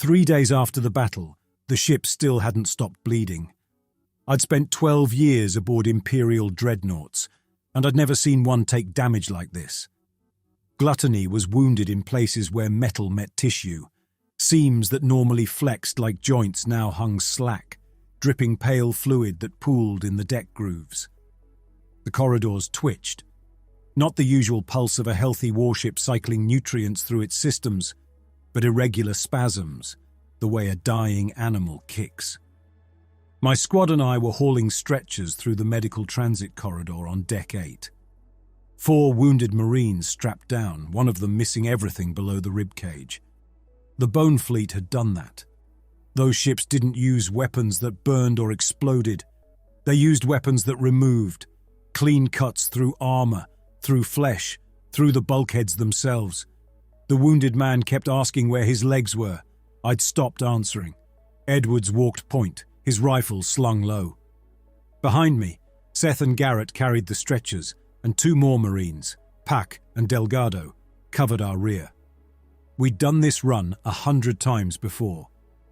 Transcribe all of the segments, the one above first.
3 days after the battle, the ship still hadn't stopped bleeding. I'd spent 12 years aboard Imperial dreadnoughts, and I'd never seen one take damage like this. Gluttony was wounded in places where metal met tissue. Seams that normally flexed like joints now hung slack, dripping pale fluid that pooled in the deck grooves. The corridors twitched. Not the usual pulse of a healthy warship cycling nutrients through its systems, but irregular spasms, the way a dying animal kicks. My squad and I were hauling stretchers through the medical transit corridor on Deck 8. 4 wounded Marines strapped down, one of them missing everything below the ribcage. The Bone Fleet had done that. Those ships didn't use weapons that burned or exploded. They used weapons that removed, clean cuts through armor, through flesh, through the bulkheads themselves. The wounded man kept asking where his legs were. I'd stopped answering. Edwards walked point, his rifle slung low. Behind me, Seth and Garrett carried the stretchers, and 2 more Marines, Pac and Delgado, covered our rear. We'd done this run 100 times before.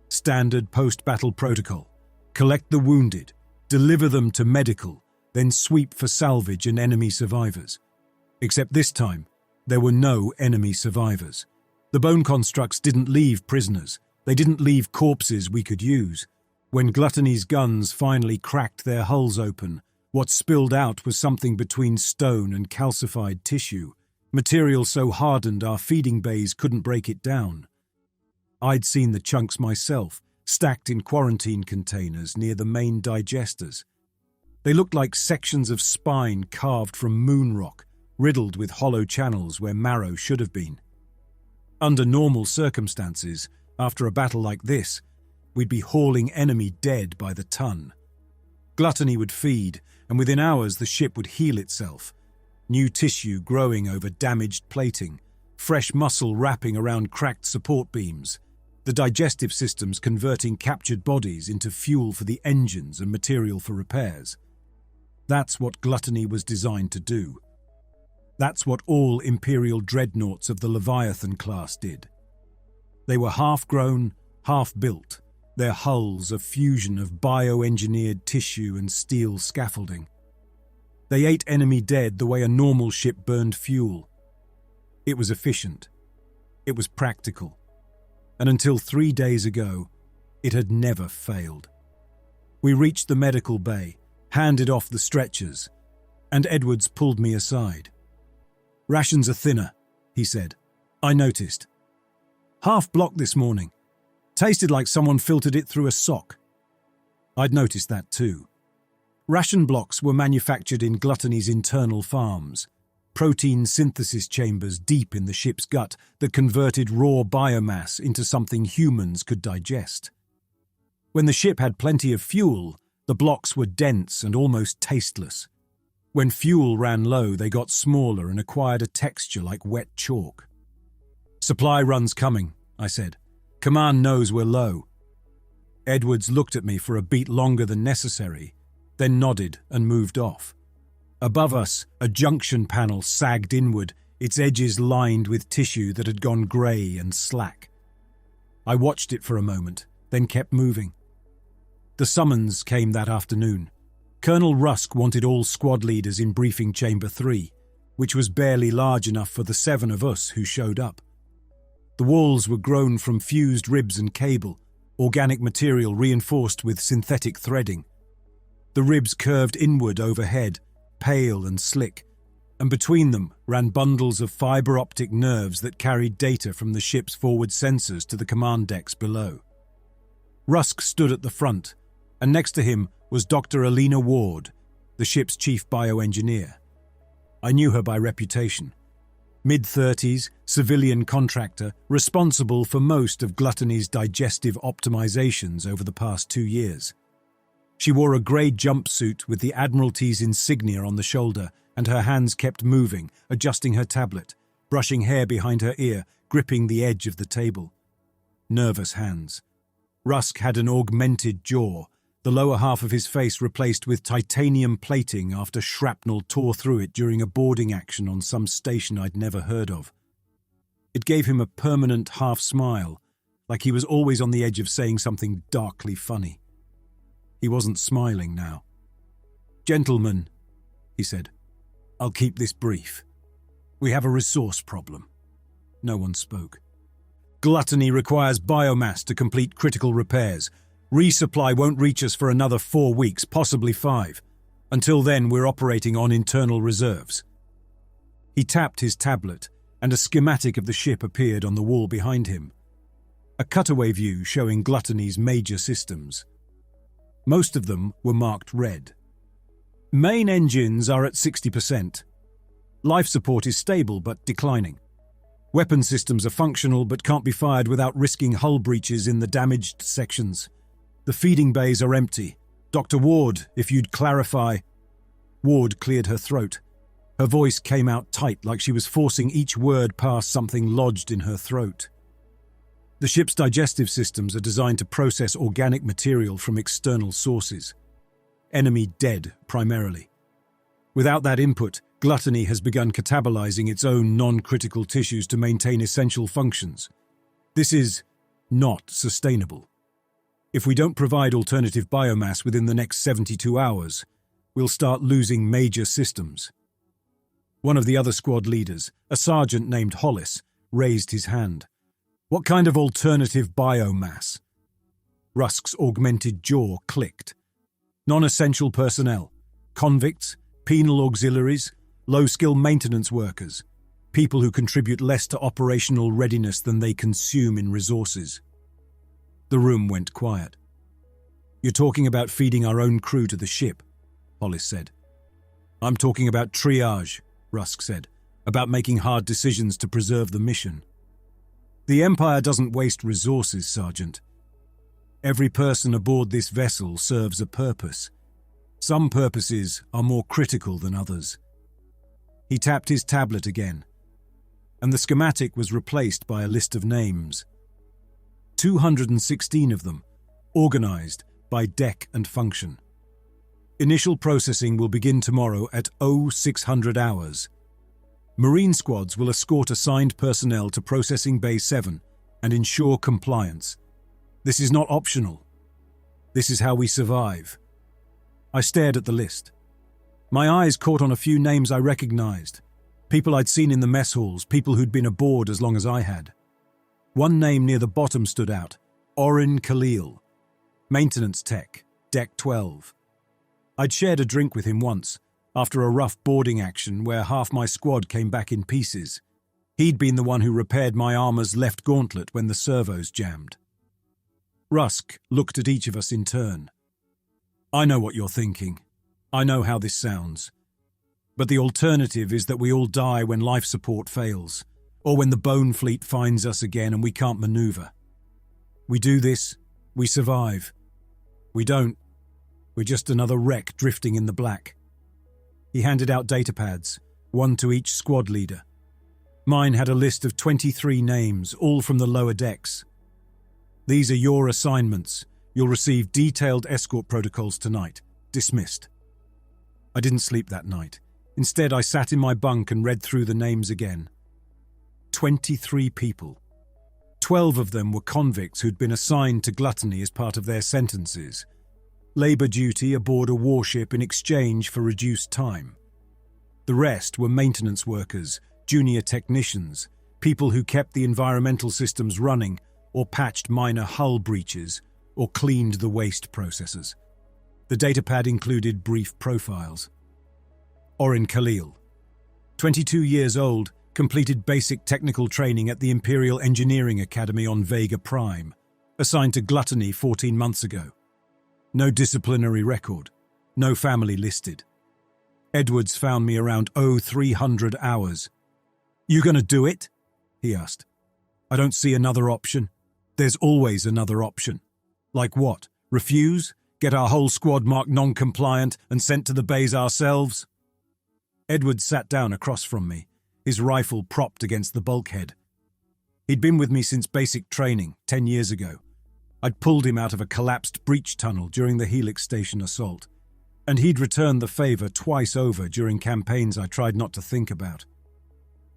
Standard post-battle protocol. Collect the wounded, deliver them to medical, then sweep for salvage and enemy survivors. Except this time, there were no enemy survivors. The bone constructs didn't leave prisoners. They didn't leave corpses we could use. When Gluttony's guns finally cracked their hulls open, what spilled out was something between stone and calcified tissue, material so hardened our feeding bays couldn't break it down. I'd seen the chunks myself, stacked in quarantine containers near the main digesters. They looked like sections of spine carved from moon rock, riddled with hollow channels where marrow should have been. Under normal circumstances, after a battle like this, we'd be hauling enemy dead by the ton. Gluttony would feed, and within hours the ship would heal itself. New tissue growing over damaged plating, fresh muscle wrapping around cracked support beams, the digestive systems converting captured bodies into fuel for the engines and material for repairs. That's what Gluttony was designed to do. That's what all Imperial dreadnoughts of the Leviathan class did. They were half-grown, half-built, their hulls a fusion of bioengineered tissue and steel scaffolding. They ate enemy dead the way a normal ship burned fuel. It was efficient. It was practical. And until 3 days ago, it had never failed. We reached the medical bay, handed off the stretchers, and Edwards pulled me aside. "Rations are thinner," he said. "I noticed. Half blocked this morning. Tasted like someone filtered it through a sock." I'd noticed that too. Ration blocks were manufactured in Gluttony's internal farms, protein synthesis chambers deep in the ship's gut that converted raw biomass into something humans could digest. When the ship had plenty of fuel, the blocks were dense and almost tasteless. When fuel ran low, they got smaller and acquired a texture like wet chalk. "Supply run's coming," I said. "Command knows we're low." Edwards looked at me for a beat longer than necessary, then nodded and moved off. Above us, a junction panel sagged inward, its edges lined with tissue that had gone grey and slack. I watched it for a moment, then kept moving. The summons came that afternoon. Colonel Rusk wanted all squad leaders in briefing chamber 3, which was barely large enough for the 7 of us who showed up. The walls were grown from fused ribs and cable, organic material reinforced with synthetic threading. The ribs curved inward overhead, pale and slick, and between them ran bundles of fiber-optic nerves that carried data from the ship's forward sensors to the command decks below. Rusk stood at the front, and next to him was Dr. Alina Ward, the ship's chief bioengineer. I knew her by reputation. Mid-30s, civilian contractor, responsible for most of Gluttony's digestive optimizations over the past 2 years. She wore a grey jumpsuit with the Admiralty's insignia on the shoulder, and her hands kept moving, adjusting her tablet, brushing hair behind her ear, gripping the edge of the table. Nervous hands. Rusk had an augmented jaw, the lower half of his face replaced with titanium plating after shrapnel tore through it during a boarding action on some station I'd never heard of. It gave him a permanent half-smile, like he was always on the edge of saying something darkly funny. He wasn't smiling now. "Gentlemen," he said, "I'll keep this brief. We have a resource problem." No one spoke. "Gluttony requires biomass to complete critical repairs. Resupply won't reach us for another 4 weeks, possibly 5. Until then, we're operating on internal reserves." He tapped his tablet, and a schematic of the ship appeared on the wall behind him. A cutaway view showing Gluttony's major systems. Most of them were marked red. Main engines are at 60%. Life support is stable but declining. Weapon systems are functional but can't be fired without risking hull breaches in the damaged sections. The feeding bays are empty. "Dr. Ward, if you'd clarify." Ward cleared her throat. Her voice came out tight, like she was forcing each word past something lodged in her throat. "The ship's digestive systems are designed to process organic material from external sources. Enemy dead, primarily. Without that input, Gluttony has begun catabolizing its own non-critical tissues to maintain essential functions. This is not sustainable. If we don't provide alternative biomass within the next 72 hours, we'll start losing major systems." One of the other squad leaders, a sergeant named Hollis, raised his hand. "What kind of alternative biomass?" Rusk's augmented jaw clicked. "Non-essential personnel, convicts, penal auxiliaries, low-skill maintenance workers, people who contribute less to operational readiness than they consume in resources." The room went quiet. "You're talking about feeding our own crew to the ship," Hollis said. "I'm talking about triage," Rusk said, "about making hard decisions to preserve the mission." "The Empire doesn't waste resources, Sergeant. Every person aboard this vessel serves a purpose. Some purposes are more critical than others." He tapped his tablet again, and the schematic was replaced by a list of names. 216 of them, organized by deck and function. Initial processing will begin tomorrow at 0600 hours. Marine squads will escort assigned personnel to Processing Bay 7 and ensure compliance. This is not optional. This is how we survive. I stared at the list. My eyes caught on a few names I recognized. People I'd seen in the mess halls, people who'd been aboard as long as I had. One name near the bottom stood out, Orin Khalil, maintenance tech, Deck 12. I'd shared a drink with him once, after a rough boarding action where half my squad came back in pieces. He'd been the one who repaired my armor's left gauntlet when the servos jammed. Rusk looked at each of us in turn. "I know what you're thinking. I know how this sounds. But the alternative is that we all die when life support fails, or when the bone fleet finds us again and we can't maneuver. We do this, we survive. We don't, we're just another wreck drifting in the black." He handed out datapads, one to each squad leader. Mine had a list of 23 names, all from the lower decks. "These are your assignments. You'll receive detailed escort protocols tonight. Dismissed." I didn't sleep that night. Instead, I sat in my bunk and read through the names again. 23 people. 12 of them were convicts who'd been assigned to Gluttony as part of their sentences. Labor duty aboard a warship in exchange for reduced time. The rest were maintenance workers, junior technicians, people who kept the environmental systems running or patched minor hull breaches or cleaned the waste processors. The datapad included brief profiles. Orin Khalil, 22 years old, completed basic technical training at the Imperial Engineering Academy on Vega Prime, assigned to Gluttony 14 months ago. No disciplinary record, no family listed. Edwards found me around 0300 hours. "You gonna do it?" he asked. "I don't see another option. There's always another option." "Like what? Refuse? Get our whole squad marked non-compliant and sent to the bays ourselves?" Edwards sat down across from me, his rifle propped against the bulkhead. He'd been with me since basic training, 10 years ago. I'd pulled him out of a collapsed breach tunnel during the Helix Station assault, and he'd returned the favor twice over during campaigns I tried not to think about.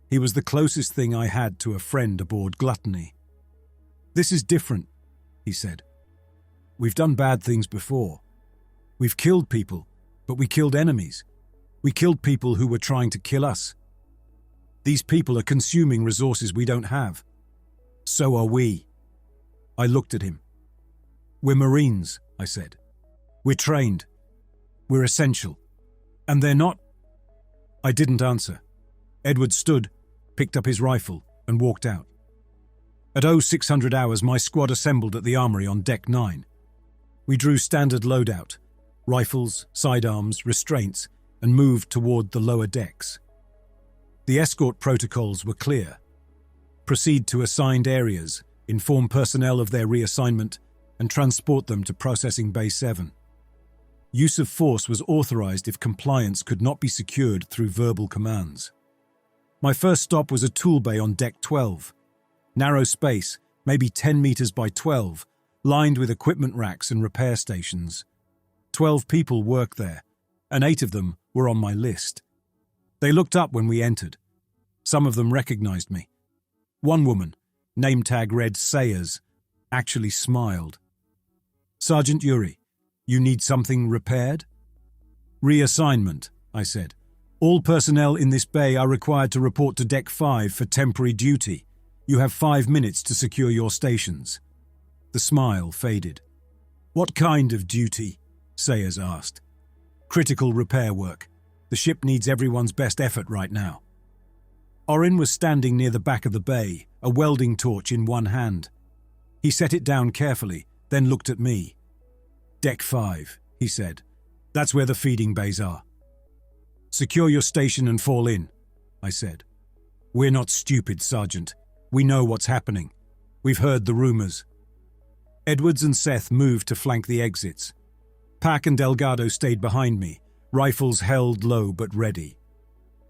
He was the closest thing I had to a friend aboard Gluttony. "This is different," he said. "We've done bad things before. We've killed people, but we killed enemies. We killed people who were trying to kill us. These people are consuming resources we don't have. So are we." I looked at him. "We're Marines," I said. "We're trained. We're essential. And they're not." I didn't answer. Edward stood, picked up his rifle, and walked out. At 0600 hours, my squad assembled at the armory on Deck 9. We drew standard loadout, rifles, sidearms, restraints, and moved toward the lower decks. The escort protocols were clear. Proceed to assigned areas, inform personnel of their reassignment, and transport them to Processing Bay 7. Use of force was authorized if compliance could not be secured through verbal commands. My first stop was a tool bay on Deck 12. Narrow space, maybe 10 meters by 12, lined with equipment racks and repair stations. 12 people worked there, and 8 of them were on my list. They looked up when we entered. Some of them recognized me. One woman, name tag read Sayers, actually smiled. "Sergeant Yuri, you need something repaired?" "Reassignment," I said. "All personnel in this bay are required to report to Deck 5 for temporary duty. You have 5 minutes to secure your stations." The smile faded. "What kind of duty?" Sayers asked. "Critical repair work. The ship needs everyone's best effort right now." Orin was standing near the back of the bay, a welding torch in one hand. He set it down carefully, then looked at me. "Deck 5, he said. "That's where the feeding bays are." "Secure your station and fall in," I said. "We're not stupid, Sergeant. We know what's happening. We've heard the rumors." Edwards and Seth moved to flank the exits. Pac and Delgado stayed behind me, rifles held low but ready.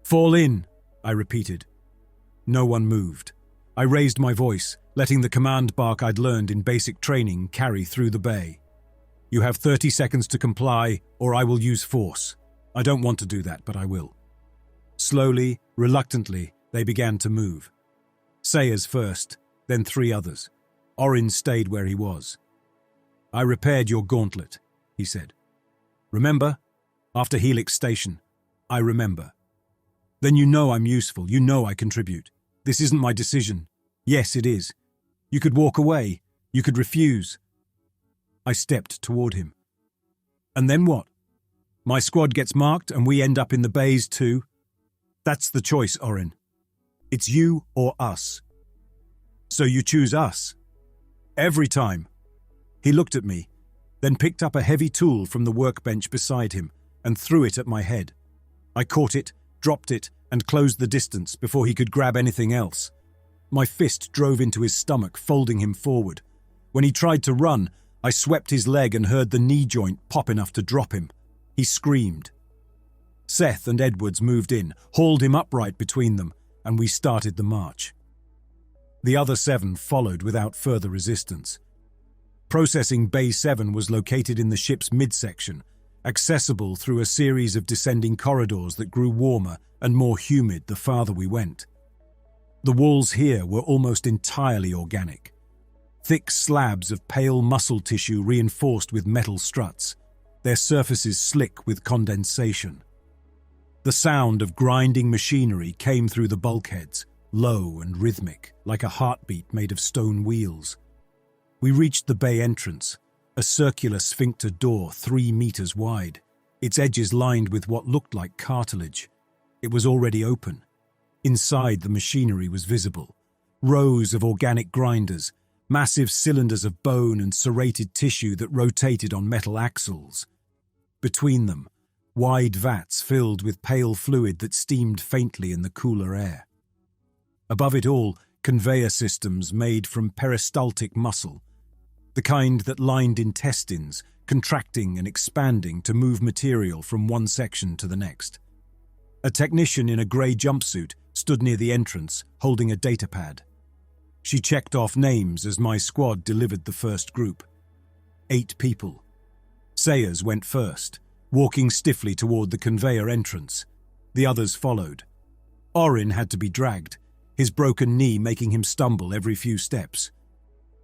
"Fall in," I repeated. No one moved. I raised my voice, letting the command bark I'd learned in basic training carry through the bay. "You have 30 seconds to comply, or I will use force. I don't want to do that, but I will." Slowly, reluctantly, they began to move. Sayers first, then 3 others. Orin stayed where he was. "I repaired your gauntlet," he said. "Remember? After Helix Station. I remember." "Then you know I'm useful. You know I contribute. This isn't my decision." "Yes, it is. You could walk away. You could refuse." I stepped toward him. "And then what? My squad gets marked and we end up in the bays too?" "That's the choice, Orin. It's you or us." "So you choose us?" "Every time." He looked at me, then picked up a heavy tool from the workbench beside him and threw it at my head. I caught it, dropped it, and closed the distance before he could grab anything else. My fist drove into his stomach, folding him forward. When he tried to run, I swept his leg and heard the knee joint pop enough to drop him. He screamed. Seth and Edwards moved in, hauled him upright between them, and we started the march. The other 7 followed without further resistance. Processing Bay 7 was located in the ship's midsection, accessible through a series of descending corridors that grew warmer and more humid the farther we went. The walls here were almost entirely organic. Thick slabs of pale muscle tissue reinforced with metal struts, their surfaces slick with condensation. The sound of grinding machinery came through the bulkheads, low and rhythmic, like a heartbeat made of stone wheels. We reached the bay entrance, a circular sphincter door 3 meters wide, its edges lined with what looked like cartilage. It was already open. Inside, the machinery was visible. Rows of organic grinders, massive cylinders of bone and serrated tissue that rotated on metal axles. Between them, wide vats filled with pale fluid that steamed faintly in the cooler air. Above it all, conveyor systems made from peristaltic muscle, the kind that lined intestines, contracting and expanding to move material from one section to the next. A technician in a grey jumpsuit stood near the entrance, holding a datapad. She checked off names as my squad delivered the first group. 8 people. Sayers went first, walking stiffly toward the conveyor entrance. The others followed. Orin had to be dragged, his broken knee making him stumble every few steps.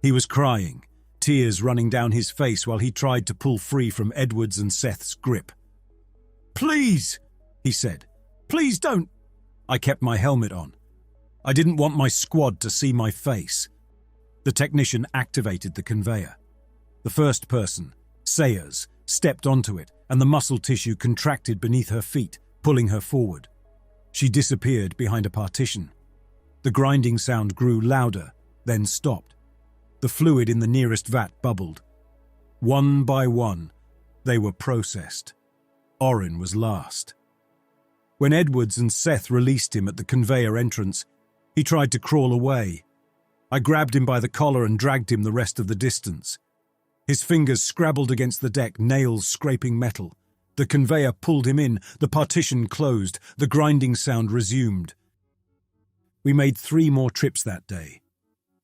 He was crying, tears running down his face while he tried to pull free from Edwards and Seth's grip. "Please," he said. "Please don't." I kept my helmet on. I didn't want my squad to see my face. The technician activated the conveyor. The first person, Sayers, stepped onto it, and the muscle tissue contracted beneath her feet, pulling her forward. She disappeared behind a partition. The grinding sound grew louder, then stopped. The fluid in the nearest vat bubbled. One by one, they were processed. Orin was last. When Edwards and Seth released him at the conveyor entrance, he tried to crawl away. I grabbed him by the collar and dragged him the rest of the distance. His fingers scrabbled against the deck, nails scraping metal. The conveyor pulled him in, the partition closed, the grinding sound resumed. We made 3 more trips that day.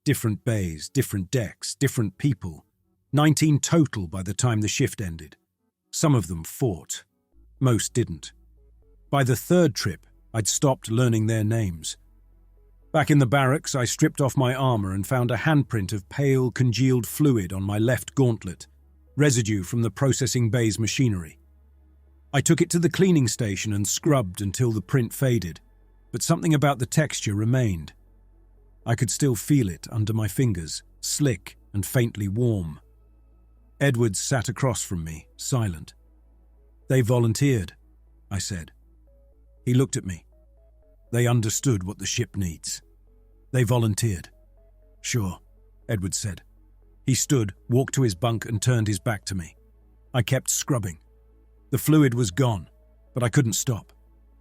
Different bays, different decks, different people. 19 total by the time the shift ended. Some of them fought. Most didn't. By the 3rd trip, I'd stopped learning their names. Back in the barracks, I stripped off my armor and found a handprint of pale, congealed fluid on my left gauntlet, residue from the processing bay's machinery. I took it to the cleaning station and scrubbed until the print faded, but something about the texture remained. I could still feel it under my fingers, slick and faintly warm. Edwards sat across from me, silent. "They volunteered," I said. He looked at me. "They understood what the ship needs. They volunteered." "Sure," Edwards said. He stood, walked to his bunk and turned his back to me. I kept scrubbing. The fluid was gone, but I couldn't stop.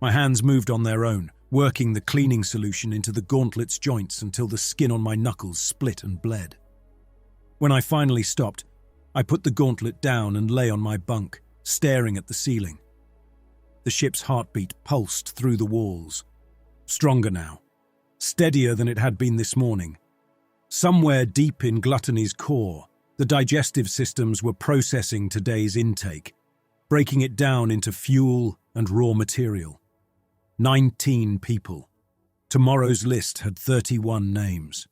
My hands moved on their own, working the cleaning solution into the gauntlet's joints until the skin on my knuckles split and bled. When I finally stopped, I put the gauntlet down and lay on my bunk, staring at the ceiling. The ship's heartbeat pulsed through the walls. Stronger now, steadier than it had been this morning. Somewhere deep in Gluttony's core, the digestive systems were processing today's intake, breaking it down into fuel and raw material. 19 people. Tomorrow's list had 31 names.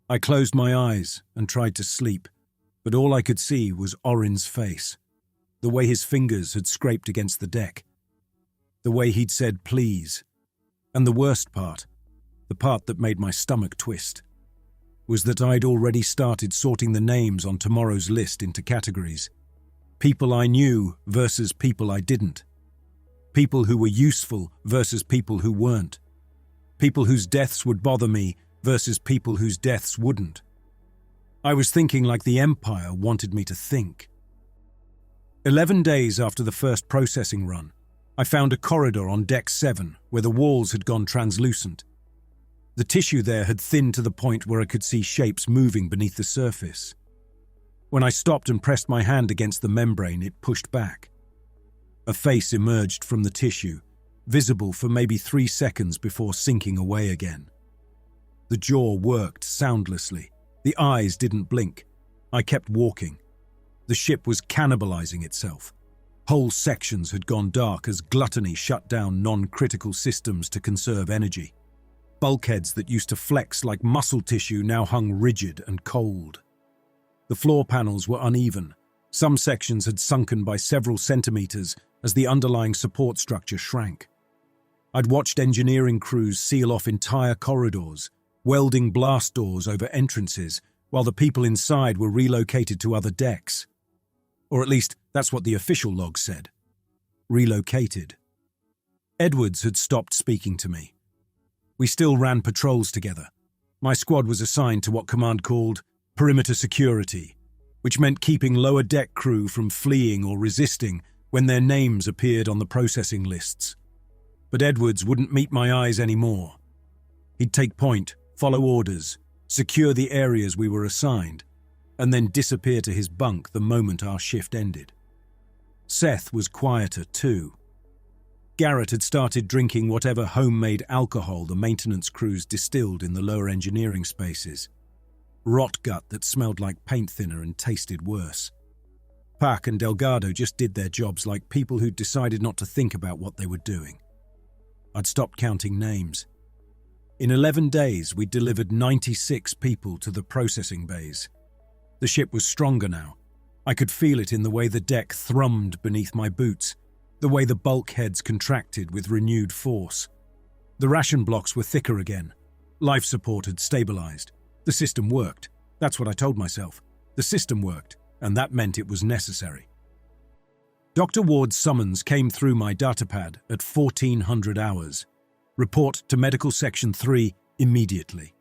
I closed my eyes and tried to sleep, but all I could see was Orin's face, the way his fingers had scraped against the deck, the way he'd said please, and the worst part, the part that made my stomach twist, was that I'd already started sorting the names on tomorrow's list into categories. People I knew versus people I didn't. People who were useful versus people who weren't. People whose deaths would bother me versus people whose deaths wouldn't. I was thinking like the Empire wanted me to think. 11 days after the first processing run, I found a corridor on Deck 7 where the walls had gone translucent. The tissue there had thinned to the point where I could see shapes moving beneath the surface. When I stopped and pressed my hand against the membrane, it pushed back. A face emerged from the tissue, visible for maybe 3 seconds before sinking away again. The jaw worked soundlessly. The eyes didn't blink. I kept walking. The ship was cannibalizing itself. Whole sections had gone dark as Gluttony shut down non-critical systems to conserve energy. Bulkheads that used to flex like muscle tissue now hung rigid and cold. The floor panels were uneven. Some sections had sunken by several centimeters as the underlying support structure shrank. I'd watched engineering crews seal off entire corridors, welding blast doors over entrances, while the people inside were relocated to other decks. Or at least, that's what the official log said. Relocated. Edwards had stopped speaking to me. We still ran patrols together. My squad was assigned to what Command called perimeter security, which meant keeping lower deck crew from fleeing or resisting when their names appeared on the processing lists. But Edwards wouldn't meet my eyes anymore. He'd take point, follow orders, secure the areas we were assigned, and then disappear to his bunk the moment our shift ended. Seth was quieter too. Garrett had started drinking whatever homemade alcohol the maintenance crews distilled in the lower engineering spaces. Rot gut that smelled like paint thinner and tasted worse. Pac and Delgado just did their jobs like people who'd decided not to think about what they were doing. I'd stopped counting names. In 11 days, we delivered 96 people to the processing bays. The ship was stronger now. I could feel it in the way the deck thrummed beneath my boots, the way the bulkheads contracted with renewed force. The ration blocks were thicker again. Life support had stabilized. The system worked. That's what I told myself. The system worked, and that meant it was necessary. Dr. Ward's summons came through my datapad at 1400 hours. Report to Medical Section 3 immediately.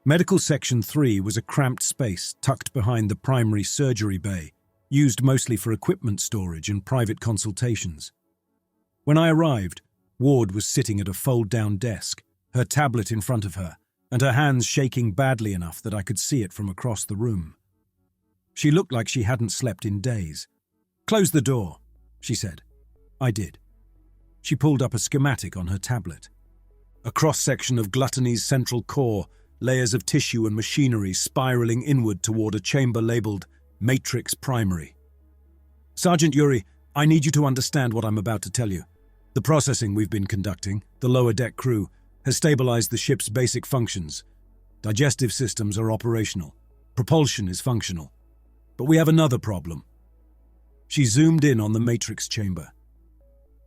Medical Section 3 was a cramped space tucked behind the primary surgery bay, used mostly for equipment storage and private consultations. When I arrived, Ward was sitting at a fold-down desk, her tablet in front of her, and her hands shaking badly enough that I could see it from across the room. She looked like she hadn't slept in days. "Close the door," she said. I did. She pulled up a schematic on her tablet. A cross-section of Gluttony's central core, layers of tissue and machinery spiraling inward toward a chamber labeled Matrix Primary. "Sergeant Yuri, I need you to understand what I'm about to tell you. The processing we've been conducting, the lower deck crew, has stabilized the ship's basic functions. Digestive systems are operational. Propulsion is functional. But we have another problem." She zoomed in on the matrix chamber.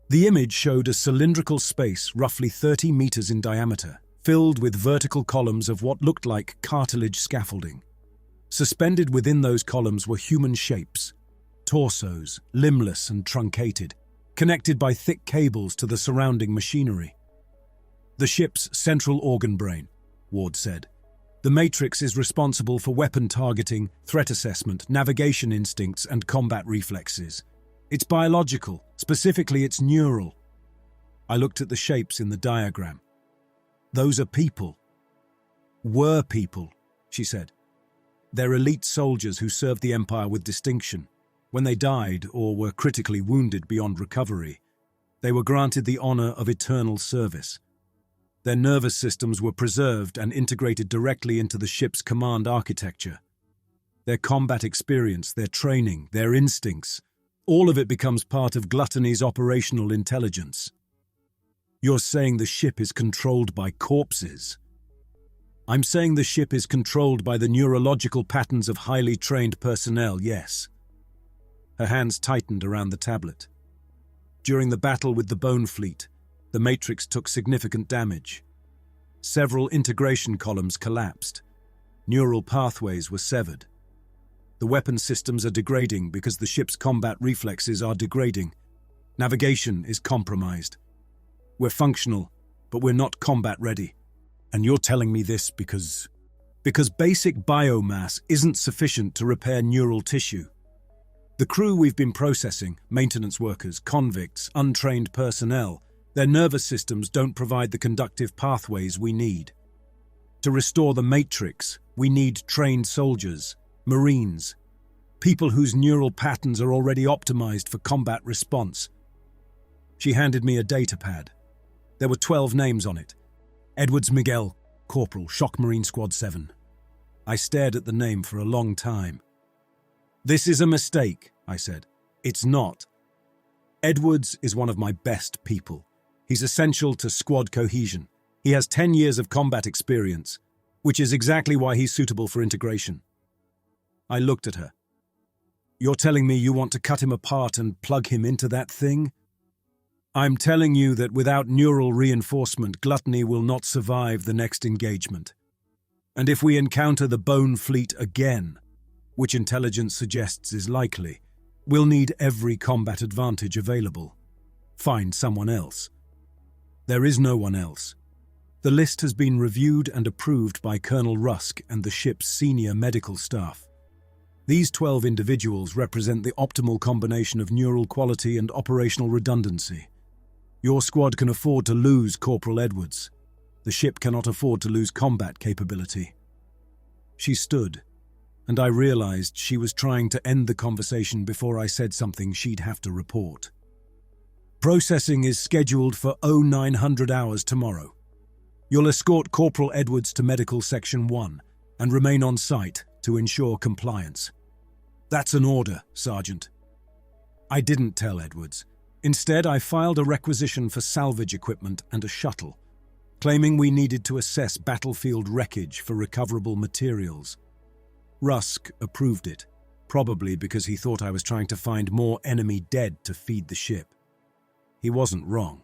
The image showed a cylindrical space roughly 30 meters in diameter, filled with vertical columns of what looked like cartilage scaffolding. Suspended within those columns were human shapes, torsos, limbless and truncated, connected by thick cables to the surrounding machinery. "The ship's central organ brain," Ward said. "The matrix is responsible for weapon targeting, threat assessment, navigation instincts, and combat reflexes. It's biological, specifically it's neural." I looked at the shapes in the diagram. "Those are people." "Were people," she said. "They're elite soldiers who served the Empire with distinction. When they died or were critically wounded beyond recovery, they were granted the honor of eternal service. Their nervous systems were preserved and integrated directly into the ship's command architecture. Their combat experience, their training, their instincts, all of it becomes part of Gluttony's operational intelligence." "You're saying the ship is controlled by corpses?" "I'm saying the ship is controlled by the neurological patterns of highly trained personnel, yes." Her hands tightened around the tablet. "During the battle with the Bone Fleet, the Matrix took significant damage. Several integration columns collapsed. Neural pathways were severed. The weapon systems are degrading because the ship's combat reflexes are degrading. Navigation is compromised. We're functional, but we're not combat ready. And you're telling me this because basic biomass isn't sufficient to repair neural tissue. The crew we've been processing, maintenance workers, convicts, untrained personnel, their nervous systems don't provide the conductive pathways we need. To restore the Matrix, we need trained soldiers, Marines, people whose neural patterns are already optimized for combat response." She handed me a datapad. There were 12 names on it. Edwards Miguel, Corporal, Shock Marine Squad 7. I stared at the name for a long time. "This is a mistake," I said. "It's not. Edwards is one of my best people. He's essential to squad cohesion. He has 10 years of combat experience, which is exactly why he's suitable for integration." I looked at her. "You're telling me you want to cut him apart and plug him into that thing?" "I'm telling you that without neural reinforcement, Gluttony will not survive the next engagement. And if we encounter the Bone Fleet again, which intelligence suggests is likely, we'll need every combat advantage available. Find someone else." "There is no one else. The list has been reviewed and approved by Colonel Rusk and the ship's senior medical staff. These 12 individuals represent the optimal combination of neural quality and operational redundancy. Your squad can afford to lose Corporal Edwards. The ship cannot afford to lose combat capability." She stood, and I realized she was trying to end the conversation before I said something she'd have to report. "Processing is scheduled for 0900 hours tomorrow. You'll escort Corporal Edwards to Medical Section 1 and remain on site to ensure compliance." "That's an order, Sergeant." I didn't tell Edwards. Instead, I filed a requisition for salvage equipment and a shuttle. claiming we needed to assess battlefield wreckage for recoverable materials. Rusk approved it, probably because he thought I was trying to find more enemy dead to feed the ship. He wasn't wrong.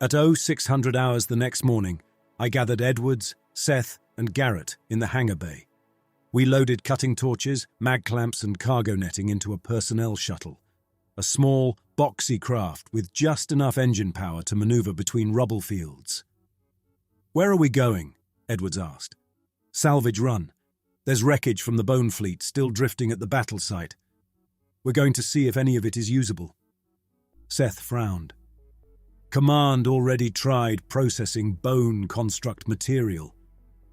At 0600 hours the next morning, I gathered Edwards, Seth, and Garrett in the hangar bay. We loaded cutting torches, mag clamps, and cargo netting into a personnel shuttle, a small, boxy craft with just enough engine power to maneuver between rubble fields. "Where are we going?" Edwards asked. "Salvage run. There's wreckage from the Bone Fleet still drifting at the battle site. We're going to see if any of it is usable." Seth frowned. Command already tried processing bone construct material.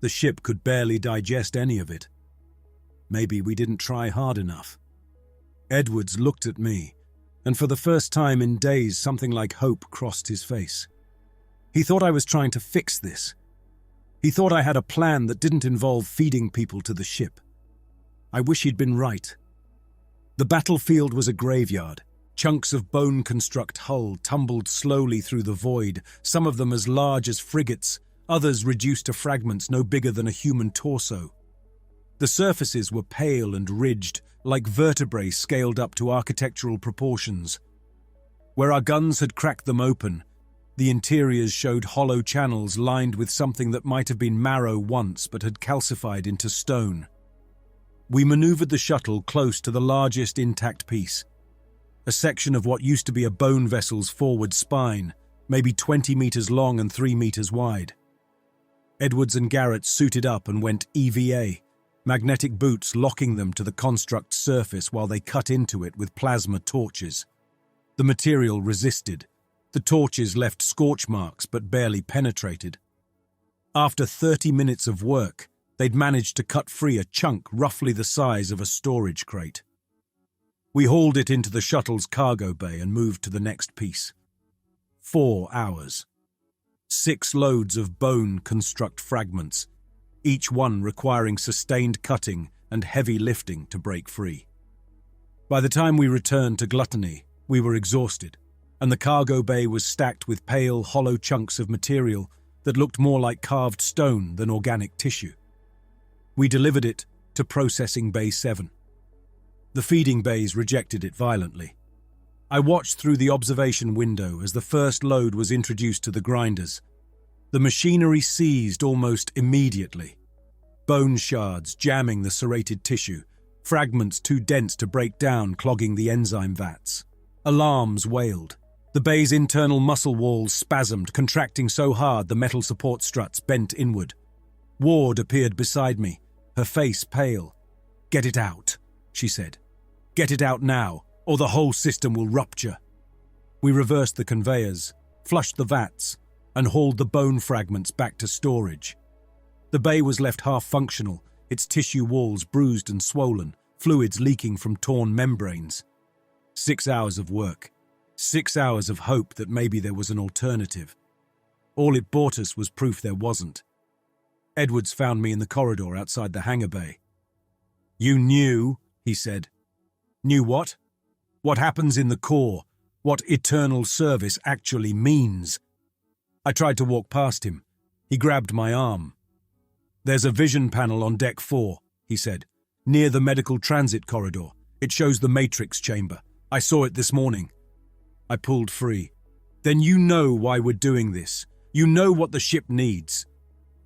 The ship could barely digest any of it. Maybe we didn't try hard enough. Edwards looked at me, and for the first time in days something like hope crossed his face. He thought I was trying to fix this. He thought I had a plan that didn't involve feeding people to the ship. I wish he'd been right. The battlefield was a graveyard. Chunks of bone construct hull tumbled slowly through the void, some of them as large as frigates, others reduced to fragments no bigger than a human torso. The surfaces were pale and ridged, like vertebrae scaled up to architectural proportions. Where our guns had cracked them open, the interiors showed hollow channels lined with something that might have been marrow once but had calcified into stone. We maneuvered the shuttle close to the largest intact piece, a section of what used to be a bone vessel's forward spine, maybe 20 meters long and 3 meters wide. Edwards and Garrett suited up and went EVA, magnetic boots locking them to the construct's surface while they cut into it with plasma torches. The material resisted. The torches left scorch marks but barely penetrated. After 30 minutes of work, they'd managed to cut free a chunk roughly the size of a storage crate. We hauled it into the shuttle's cargo bay and moved to the next piece. 4 hours. 6 loads of bone construct fragments, each one requiring sustained cutting and heavy lifting to break free. By the time we returned to Gluttony, we were exhausted, and the cargo bay was stacked with pale, hollow chunks of material that looked more like carved stone than organic tissue. We delivered it to Processing Bay 7. The feeding bays rejected it violently. I watched through the observation window as the first load was introduced to the grinders. The machinery seized almost immediately. Bone shards jamming the serrated tissue, fragments too dense to break down clogging the enzyme vats. Alarms wailed. The bay's internal muscle walls spasmed, contracting so hard the metal support struts bent inward. Ward appeared beside me, her face pale. "Get it out," she said. "Get it out now, or the whole system will rupture." We reversed the conveyors, flushed the vats, and hauled the bone fragments back to storage. The bay was left half-functional, its tissue walls bruised and swollen, fluids leaking from torn membranes. 6 hours of work. 6 hours of hope that maybe there was an alternative. All it bought us was proof there wasn't. Edwards found me in the corridor outside the hangar bay. "You knew," he said. "Knew what? What happens in the core, what eternal service actually means." I tried to walk past him. He grabbed my arm. "There's a vision panel on deck 4, he said, "near the medical transit corridor. It shows the matrix chamber. I saw it this morning." I pulled free. "Then you know why we're doing this. You know what the ship needs.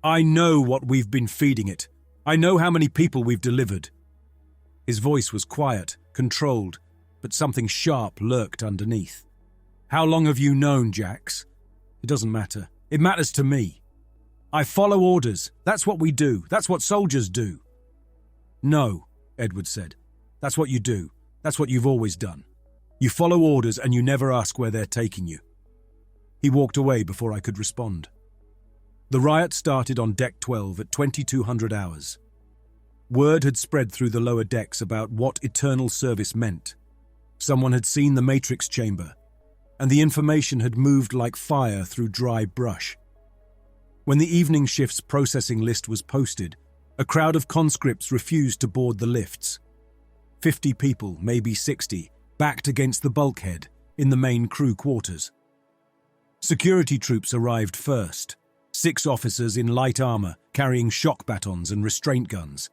I know what we've been feeding it. I know how many people we've delivered." His voice was quiet, controlled, but something sharp lurked underneath. "How long have you known, Jax?" "It doesn't matter. It matters to me. I follow orders. That's what we do. That's what soldiers do." "No," Edward said. "That's what you do. That's what you've always done. You follow orders and you never ask where they're taking you." He walked away before I could respond. The riot started on Deck 12 at 2200 hours. Word had spread through the lower decks about what eternal service meant. Someone had seen the matrix chamber, and the information had moved like fire through dry brush. When the evening shift's processing list was posted, a crowd of conscripts refused to board the lifts. 50 people, maybe 60, backed against the bulkhead in the main crew quarters. Security troops arrived first. 6 officers in light armor carrying shock batons and restraint guns.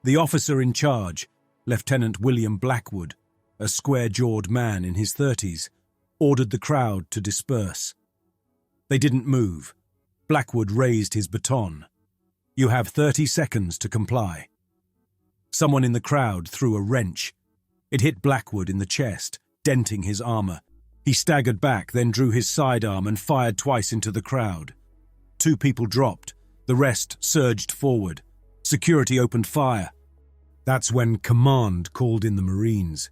The officer in charge, Lieutenant William Blackwood, a square-jawed man in his 30s, ordered the crowd to disperse. They didn't move. Blackwood raised his baton. "You have 30 seconds to comply." Someone in the crowd threw a wrench. It hit Blackwood in the chest, denting his armor. He staggered back, then drew his sidearm and fired twice into the crowd. 2 people dropped. The rest surged forward. Security opened fire. That's when command called in the Marines.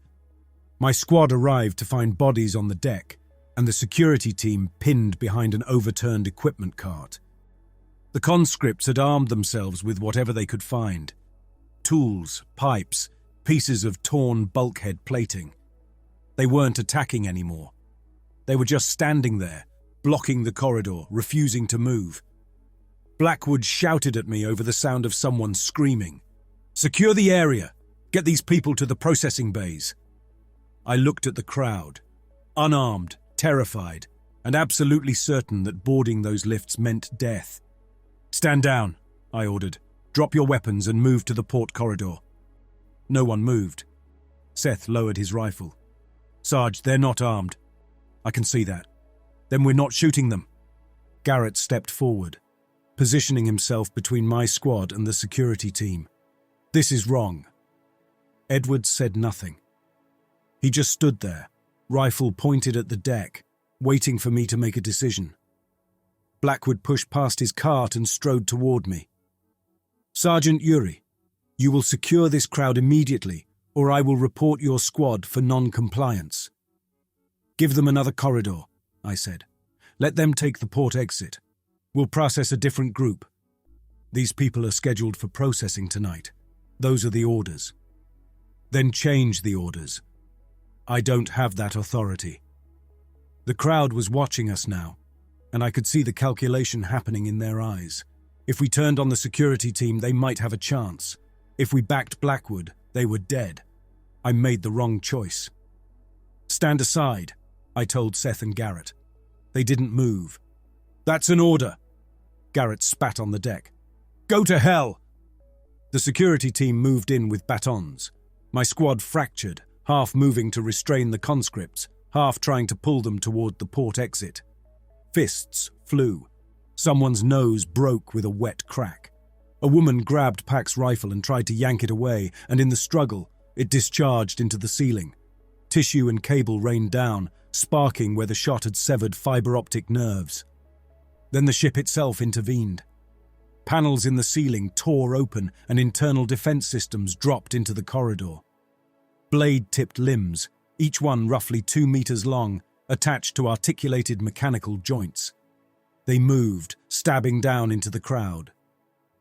My squad arrived to find bodies on the deck, and the security team pinned behind an overturned equipment cart. The conscripts had armed themselves with whatever they could find: tools, pipes, pieces of torn bulkhead plating. They weren't attacking anymore. They were just standing there, blocking the corridor, refusing to move. Blackwood shouted at me over the sound of someone screaming, "Secure the area! Get these people to the processing bays!" I looked at the crowd, unarmed, terrified, and absolutely certain that boarding those lifts meant death. "Stand down," I ordered. "Drop your weapons and move to the port corridor." No one moved. Seth lowered his rifle. "Sarge, they're not armed." "I can see that." "Then we're not shooting them." Garrett stepped forward, positioning himself between my squad and the security team. "This is wrong." Edwards said nothing. He just stood there, rifle pointed at the deck, waiting for me to make a decision. Blackwood pushed past his cart and strode toward me. "Sergeant Urey, you will secure this crowd immediately, or I will report your squad for non-compliance." "Give them another corridor," I said. "Let them take the port exit. We'll process a different group. These people are scheduled for processing tonight. Those are the orders." "Then change the orders." "I don't have that authority." The crowd was watching us now, and I could see the calculation happening in their eyes. If we turned on the security team, they might have a chance. If we backed Blackwood, they were dead. I made the wrong choice. "Stand aside," I told Seth and Garrett. They didn't move. "That's an order." Garrett spat on the deck. "Go to hell!" The security team moved in with batons. My squad fractured, half moving to restrain the conscripts, half trying to pull them toward the port exit. Fists flew. Someone's nose broke with a wet crack. A woman grabbed Pack's rifle and tried to yank it away, and in the struggle, it discharged into the ceiling. Tissue and cable rained down, sparking where the shot had severed fiber-optic nerves. Then the ship itself intervened. Panels in the ceiling tore open and internal defense systems dropped into the corridor. Blade-tipped limbs, each one roughly 2 meters long, attached to articulated mechanical joints. They moved, stabbing down into the crowd.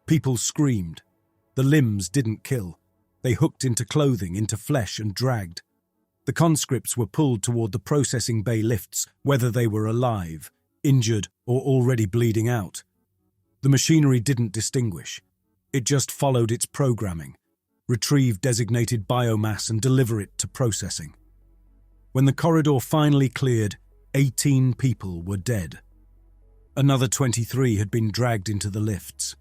People screamed. The limbs didn't kill. They hooked into clothing, into flesh, and dragged. The conscripts were pulled toward the processing bay lifts, whether they were alive, injured, or already bleeding out. The machinery didn't distinguish. It just followed its programming: retrieve designated biomass and deliver it to processing. When the corridor finally cleared, 18 people were dead. Another 23 had been dragged into the lifts.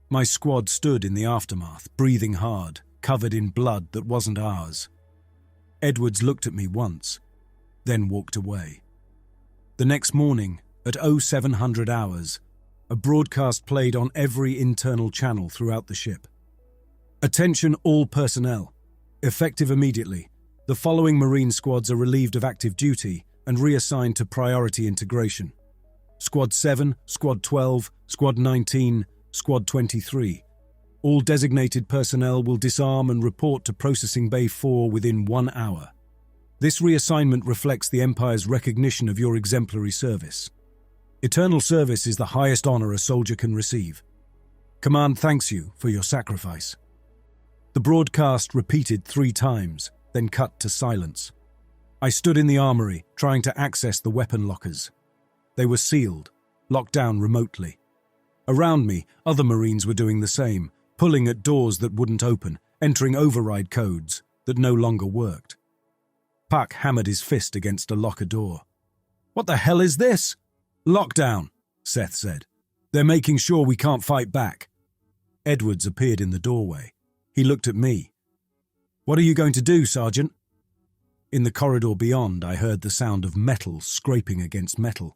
My squad stood in the aftermath, breathing hard, covered in blood that wasn't ours. Edwards looked at me once, then walked away. The next morning, at 0700 hours, a broadcast played on every internal channel throughout the ship. "Attention all personnel. Effective immediately. The following Marine squads are relieved of active duty and reassigned to priority integration. Squad 7, Squad 12, Squad 19, Squad 23. All designated personnel will disarm and report to Processing Bay 4 within 1 hour. This reassignment reflects the Empire's recognition of your exemplary service. Eternal service is the highest honor a soldier can receive. Command thanks you for your sacrifice." The broadcast repeated 3 times, then cut to silence. I stood in the armory, trying to access the weapon lockers. They were sealed, locked down remotely. Around me, other Marines were doing the same, pulling at doors that wouldn't open, entering override codes that no longer worked. Puck hammered his fist against a locker door. "What the hell is this?" "Lockdown," Seth said. They're making sure we can't fight back. Edwards appeared in the doorway. He looked at me. What are you going to do, Sergeant? In the corridor beyond, I heard the sound of metal scraping against metal.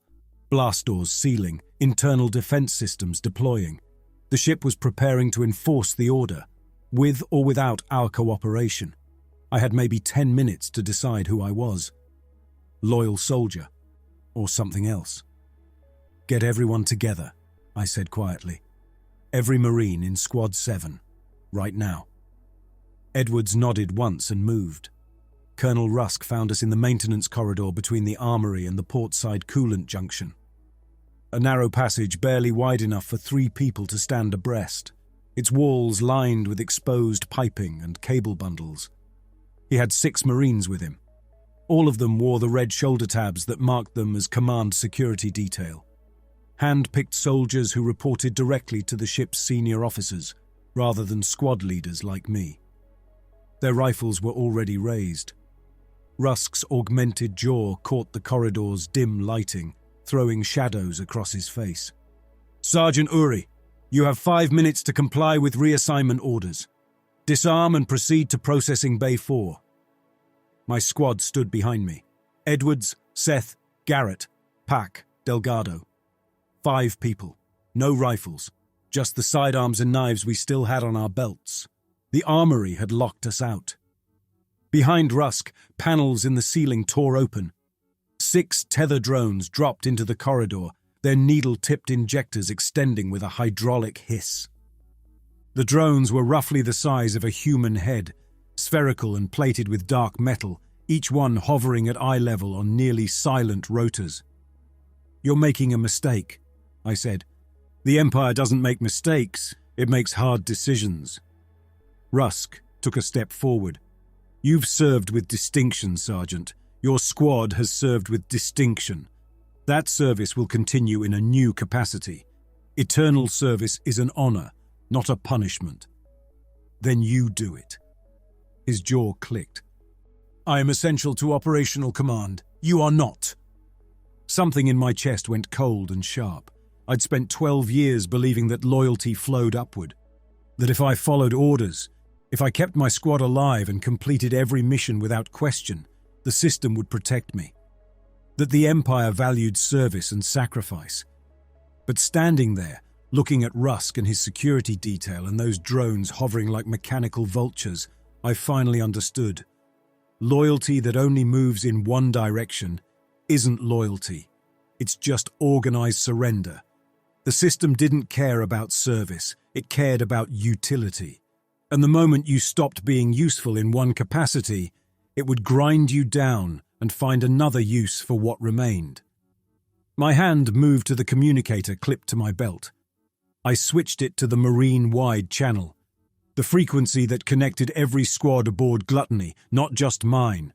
Blast doors sealing, internal defense systems deploying. The ship was preparing to enforce the order, with or without our cooperation. I had maybe 10 minutes to decide who I was. Loyal soldier, or something else. Get everyone together, I said quietly. Every Marine in Squad 7, right now. Edwards nodded once and moved. Colonel Rusk found us in the maintenance corridor between the armory and the portside coolant junction. A narrow passage barely wide enough for 3 people to stand abreast, its walls lined with exposed piping and cable bundles. He had 6 Marines with him. All of them wore the red shoulder tabs that marked them as Command Security Detail. Hand-picked soldiers who reported directly to the ship's senior officers, rather than squad leaders like me. Their rifles were already raised. Rusk's augmented jaw caught the corridor's dim lighting, throwing shadows across his face. Sergeant Uri, you have 5 minutes to comply with reassignment orders. Disarm and proceed to processing Bay 4. My squad stood behind me. Edwards, Seth, Garrett, Pac, Delgado. 5 people. No rifles. Just the sidearms and knives we still had on our belts. The armory had locked us out. Behind Rusk, panels in the ceiling tore open. 6 tether drones dropped into the corridor, their needle-tipped injectors extending with a hydraulic hiss. The drones were roughly the size of a human head, spherical and plated with dark metal, each one hovering at eye level on nearly silent rotors. You're making a mistake, I said. The Empire doesn't make mistakes, it makes hard decisions. Rusk took a step forward. You've served with distinction, Sergeant. Your squad has served with distinction. That service will continue in a new capacity. Eternal service is an honor, not a punishment. Then you do it. His jaw clicked. I am essential to operational command. You are not. Something in my chest went cold and sharp. I'd spent 12 years believing that loyalty flowed upward. That if I followed orders, if I kept my squad alive and completed every mission without question, the system would protect me. That the Empire valued service and sacrifice. But standing there, looking at Rusk and his security detail and those drones hovering like mechanical vultures, I finally understood. Loyalty that only moves in one direction isn't loyalty. It's just organized surrender. The system didn't care about service, it cared about utility. And the moment you stopped being useful in one capacity, it would grind you down and find another use for what remained. My hand moved to the communicator clipped to my belt. I switched it to the Marine-wide channel, the frequency that connected every squad aboard Gluttony, not just mine.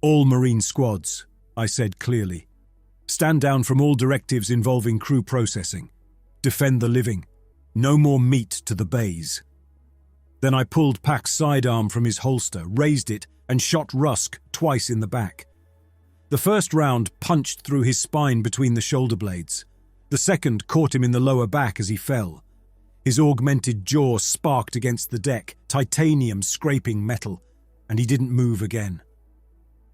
All Marine squads, I said clearly. Stand down from all directives involving crew processing. Defend the living. No more meat to the bays. Then I pulled Pac's sidearm from his holster, raised it, and shot Rusk twice in the back. The first round punched through his spine between the shoulder blades. The second caught him in the lower back as he fell. His augmented jaw sparked against the deck, titanium scraping metal, and he didn't move again.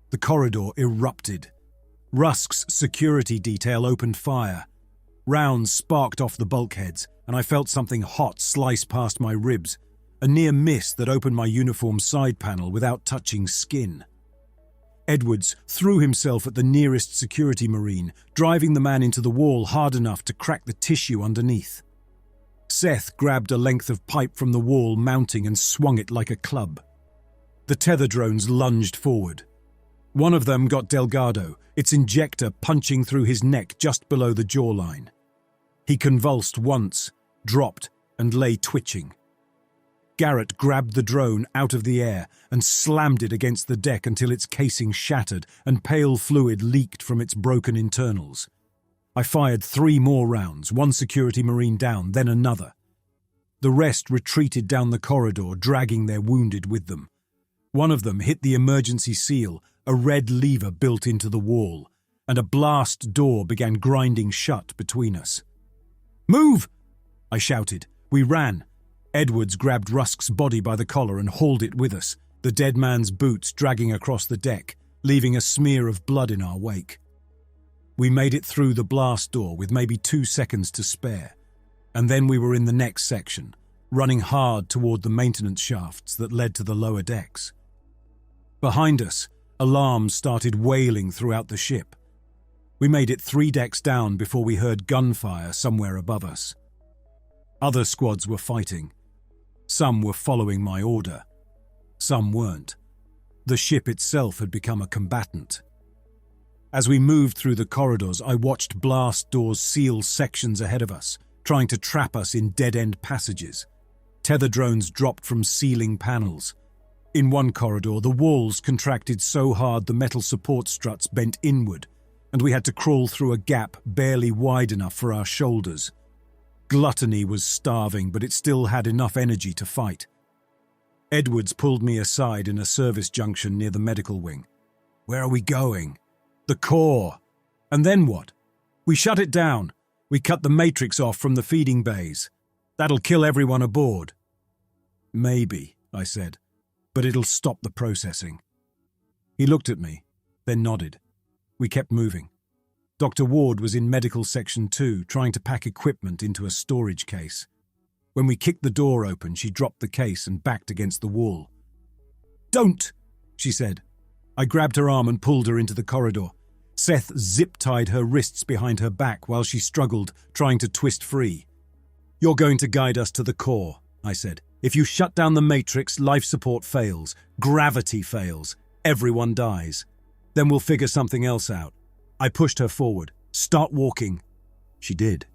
The corridor erupted. Rusk's security detail opened fire. Rounds sparked off the bulkheads, and I felt something hot slice past my ribs, a near miss that opened my uniform side panel without touching skin. Edwards threw himself at the nearest security marine, driving the man into the wall hard enough to crack the tissue underneath. Seth grabbed a length of pipe from the wall mounting and swung it like a club. The tether drones lunged forward. One of them got Delgado, its injector punching through his neck just below the jawline. He convulsed once, dropped, and lay twitching. Garrett grabbed the drone out of the air and slammed it against the deck until its casing shattered and pale fluid leaked from its broken internals. I fired 3 more rounds, one security marine down, then another. The rest retreated down the corridor, dragging their wounded with them. One of them hit the emergency seal, a red lever built into the wall, and a blast door began grinding shut between us. Move! I shouted. We ran. Edwards grabbed Rusk's body by the collar and hauled it with us, the dead man's boots dragging across the deck, leaving a smear of blood in our wake. We made it through the blast door with maybe 2 seconds to spare, and then we were in the next section, running hard toward the maintenance shafts that led to the lower decks. Behind us, alarms started wailing throughout the ship. We made it 3 decks down before we heard gunfire somewhere above us. Other squads were fighting. Some were following my order. Some weren't. The ship itself had become a combatant. As we moved through the corridors, I watched blast doors seal sections ahead of us, trying to trap us in dead-end passages. Tether drones dropped from ceiling panels. In one corridor, the walls contracted so hard the metal support struts bent inward, and we had to crawl through a gap barely wide enough for our shoulders. Gluttony was starving, but it still had enough energy to fight. Edwards pulled me aside in a service junction near the medical wing. "Where are we going?" "The core." "And then what?" "We shut it down. We cut the matrix off from the feeding bays. That'll kill everyone aboard." "Maybe," I said, "but it'll stop the processing." He looked at me, then nodded. We kept moving. Dr. Ward was in medical section 2, trying to pack equipment into a storage case. When we kicked the door open, she dropped the case and backed against the wall. "Don't!" she said. I grabbed her arm and pulled her into the corridor. Seth zip-tied her wrists behind her back while she struggled, trying to twist free. "You're going to guide us to the core," I said. "If you shut down the matrix, life support fails, gravity fails, everyone dies. Then we'll figure something else out." I pushed her forward. "Start walking." She did.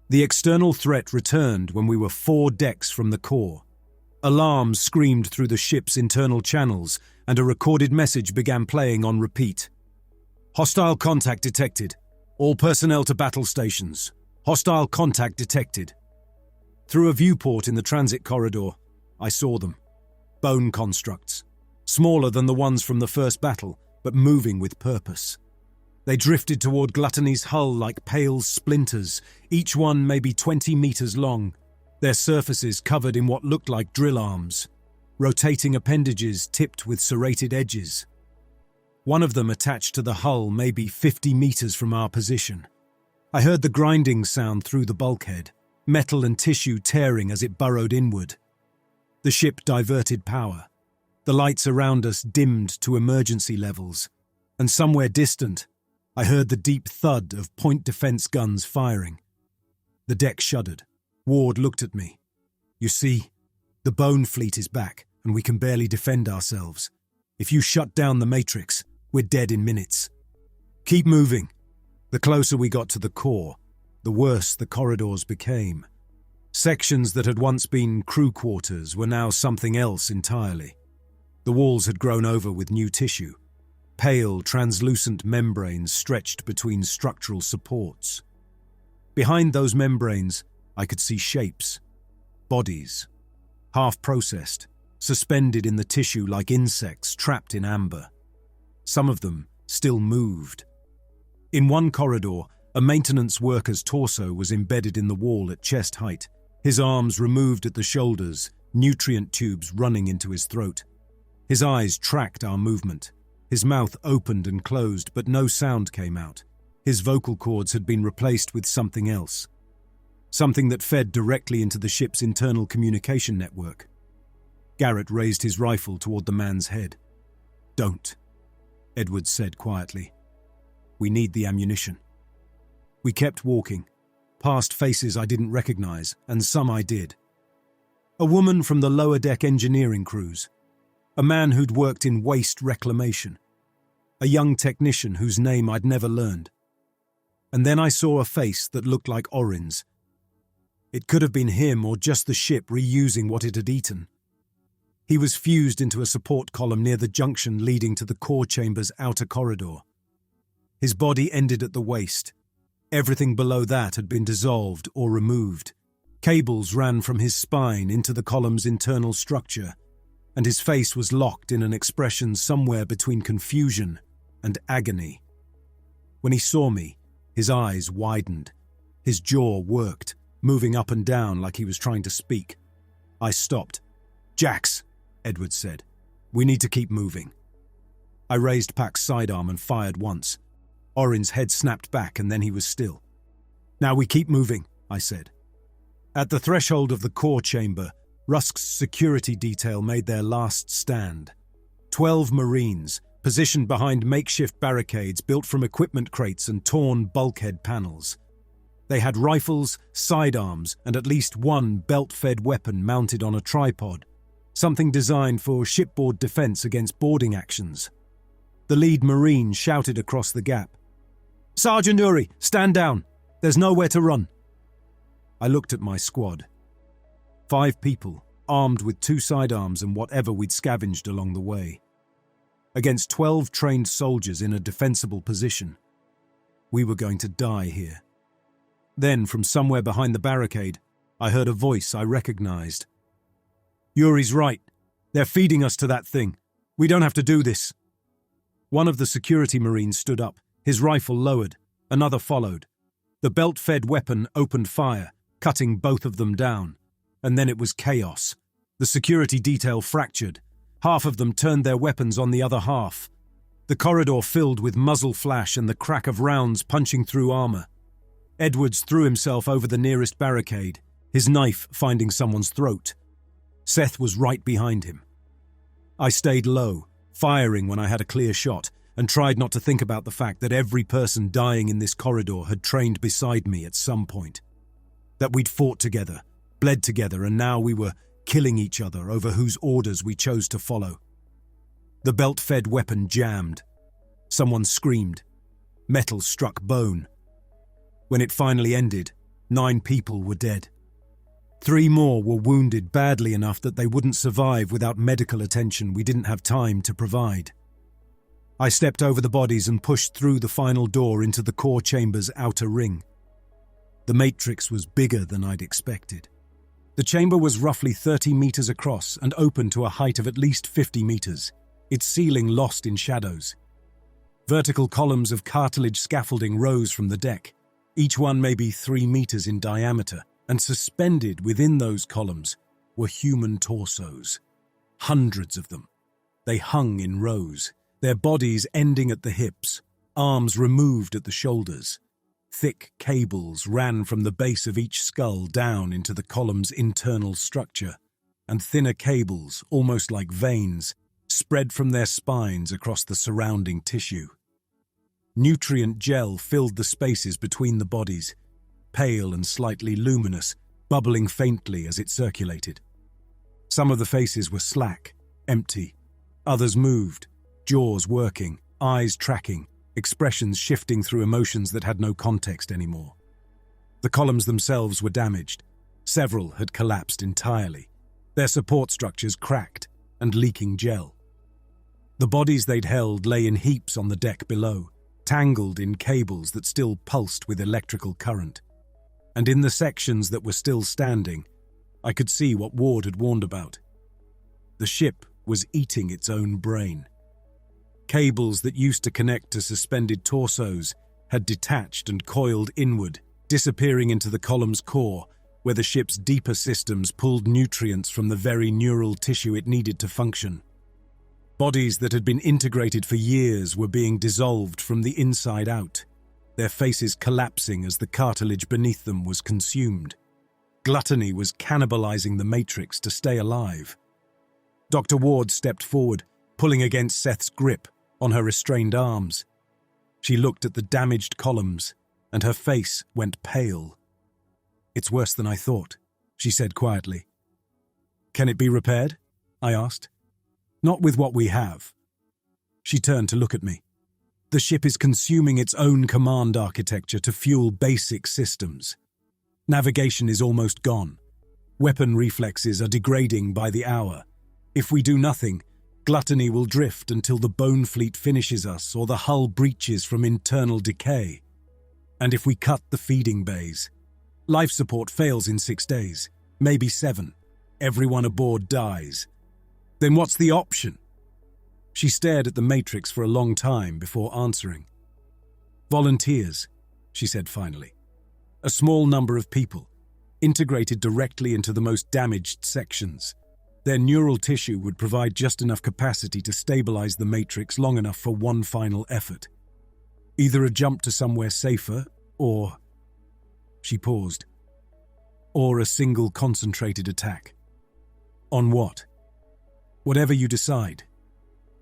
The external threat returned when we were 4 decks from the core. Alarms screamed through the ship's internal channels, and a recorded message began playing on repeat. "Hostile contact detected. All personnel to battle stations. Hostile contact detected." Through a viewport in the transit corridor, I saw them. Bone constructs. Smaller than the ones from the first battle, but moving with purpose. They drifted toward Gluttony's hull like pale splinters, each one maybe 20 meters long, their surfaces covered in what looked like drill arms, rotating appendages tipped with serrated edges. One of them attached to the hull maybe 50 meters from our position. I heard the grinding sound through the bulkhead, metal and tissue tearing as it burrowed inward. The ship diverted power. The lights around us dimmed to emergency levels, and somewhere distant, I heard the deep thud of point defense guns firing. The deck shuddered. Ward looked at me. "You see, the Bone Fleet is back, and we can barely defend ourselves. If you shut down the Matrix, we're dead in minutes. Keep moving." The closer we got to the core, the worse the corridors became. Sections that had once been crew quarters were now something else entirely. The walls had grown over with new tissue. Pale, translucent membranes stretched between structural supports. Behind those membranes, I could see shapes, bodies, half-processed, suspended in the tissue like insects trapped in amber. Some of them still moved. In one corridor, a maintenance worker's torso was embedded in the wall at chest height, his arms removed at the shoulders, nutrient tubes running into his throat. His eyes tracked our movement. His mouth opened and closed, but no sound came out. His vocal cords had been replaced with something else. Something that fed directly into the ship's internal communication network. Garrett raised his rifle toward the man's head. "Don't," Edwards said quietly. "We need the ammunition." We kept walking, past faces I didn't recognize, and some I did. A woman from the lower deck engineering crews. A man who'd worked in waste reclamation. A young technician whose name I'd never learned. And then I saw a face that looked like Orin's. It could have been him or just the ship reusing what it had eaten. He was fused into a support column near the junction leading to the core chamber's outer corridor. His body ended at the waist. Everything below that had been dissolved or removed. Cables ran from his spine into the column's internal structure, and his face was locked in an expression somewhere between confusion and agony. When he saw me, his eyes widened. His jaw worked, moving up and down like he was trying to speak. I stopped. "Jax," Edward said. "We need to keep moving." I raised Pack's sidearm and fired once. Orin's head snapped back and then he was still. "Now we keep moving," I said. At the threshold of the core chamber, Rusk's security detail made their last stand. 12 Marines, positioned behind makeshift barricades built from equipment crates and torn bulkhead panels. They had rifles, sidearms, and at least one belt-fed weapon mounted on a tripod, something designed for shipboard defense against boarding actions. The lead Marine shouted across the gap, "Sergeant Uri, stand down! There's nowhere to run!" I looked at my squad. 5 people, armed with 2 sidearms and whatever we'd scavenged along the way. Against 12 trained soldiers in a defensible position. We were going to die here. Then, from somewhere behind the barricade, I heard a voice I recognized. "Yuri's right. They're feeding us to that thing. We don't have to do this." One of the security Marines stood up, his rifle lowered. Another followed. The belt-fed weapon opened fire, cutting both of them down. And then it was chaos. The security detail fractured. Half of them turned their weapons on the other half. The corridor filled with muzzle flash and the crack of rounds punching through armor. Edwards threw himself over the nearest barricade, his knife finding someone's throat. Seth was right behind him. I stayed low, firing when I had a clear shot, and tried not to think about the fact that every person dying in this corridor had trained beside me at some point. That we'd fought together, bled together, and now we were killing each other over whose orders we chose to follow. The belt-fed weapon jammed. Someone screamed. Metal struck bone. When it finally ended, 9 people were dead. 3 more were wounded badly enough that they wouldn't survive without medical attention we didn't have time to provide. I stepped over the bodies and pushed through the final door into the core chamber's outer ring. The matrix was bigger than I'd expected. The chamber was roughly 30 meters across and open to a height of at least 50 meters, its ceiling lost in shadows. Vertical columns of cartilage scaffolding rose from the deck, each one maybe 3 meters in diameter, and suspended within those columns were human torsos. Hundreds of them. They hung in rows, their bodies ending at the hips, arms removed at the shoulders. Thick cables ran from the base of each skull down into the column's internal structure, and thinner cables, almost like veins, spread from their spines across the surrounding tissue. Nutrient gel filled the spaces between the bodies, pale and slightly luminous, bubbling faintly as it circulated. Some of the faces were slack, empty. Others moved, jaws working, eyes tracking, expressions shifting through emotions that had no context anymore. The columns themselves were damaged. Several had collapsed entirely, their support structures cracked and leaking gel. The bodies they'd held lay in heaps on the deck below, tangled in cables that still pulsed with electrical current. And in the sections that were still standing, I could see what Ward had warned about. The ship was eating its own brain. Cables that used to connect to suspended torsos had detached and coiled inward, disappearing into the column's core, where the ship's deeper systems pulled nutrients from the very neural tissue it needed to function. Bodies that had been integrated for years were being dissolved from the inside out, their faces collapsing as the cartilage beneath them was consumed. Gluttony was cannibalizing the matrix to stay alive. Dr. Ward stepped forward, pulling against Seth's grip on her restrained arms. She looked at the damaged columns, and her face went pale. "It's worse than I thought," she said quietly. "Can it be repaired?" I asked. "Not with what we have." She turned to look at me. "The ship is consuming its own command architecture to fuel basic systems. Navigation is almost gone. Weapon reflexes are degrading by the hour. If we do nothing, gluttony will drift until the bone fleet finishes us or the hull breaches from internal decay. And if we cut the feeding bays, life support fails in 6 days, maybe 7. Everyone aboard dies. Then what's the option?" She stared at the matrix for a long time before answering. "Volunteers," she said finally. A small number of people, integrated directly into the most damaged sections. Their neural tissue would provide just enough capacity to stabilize the matrix long enough for one final effort. Either a jump to somewhere safer, or... She paused. Or a single concentrated attack. On what? Whatever you decide.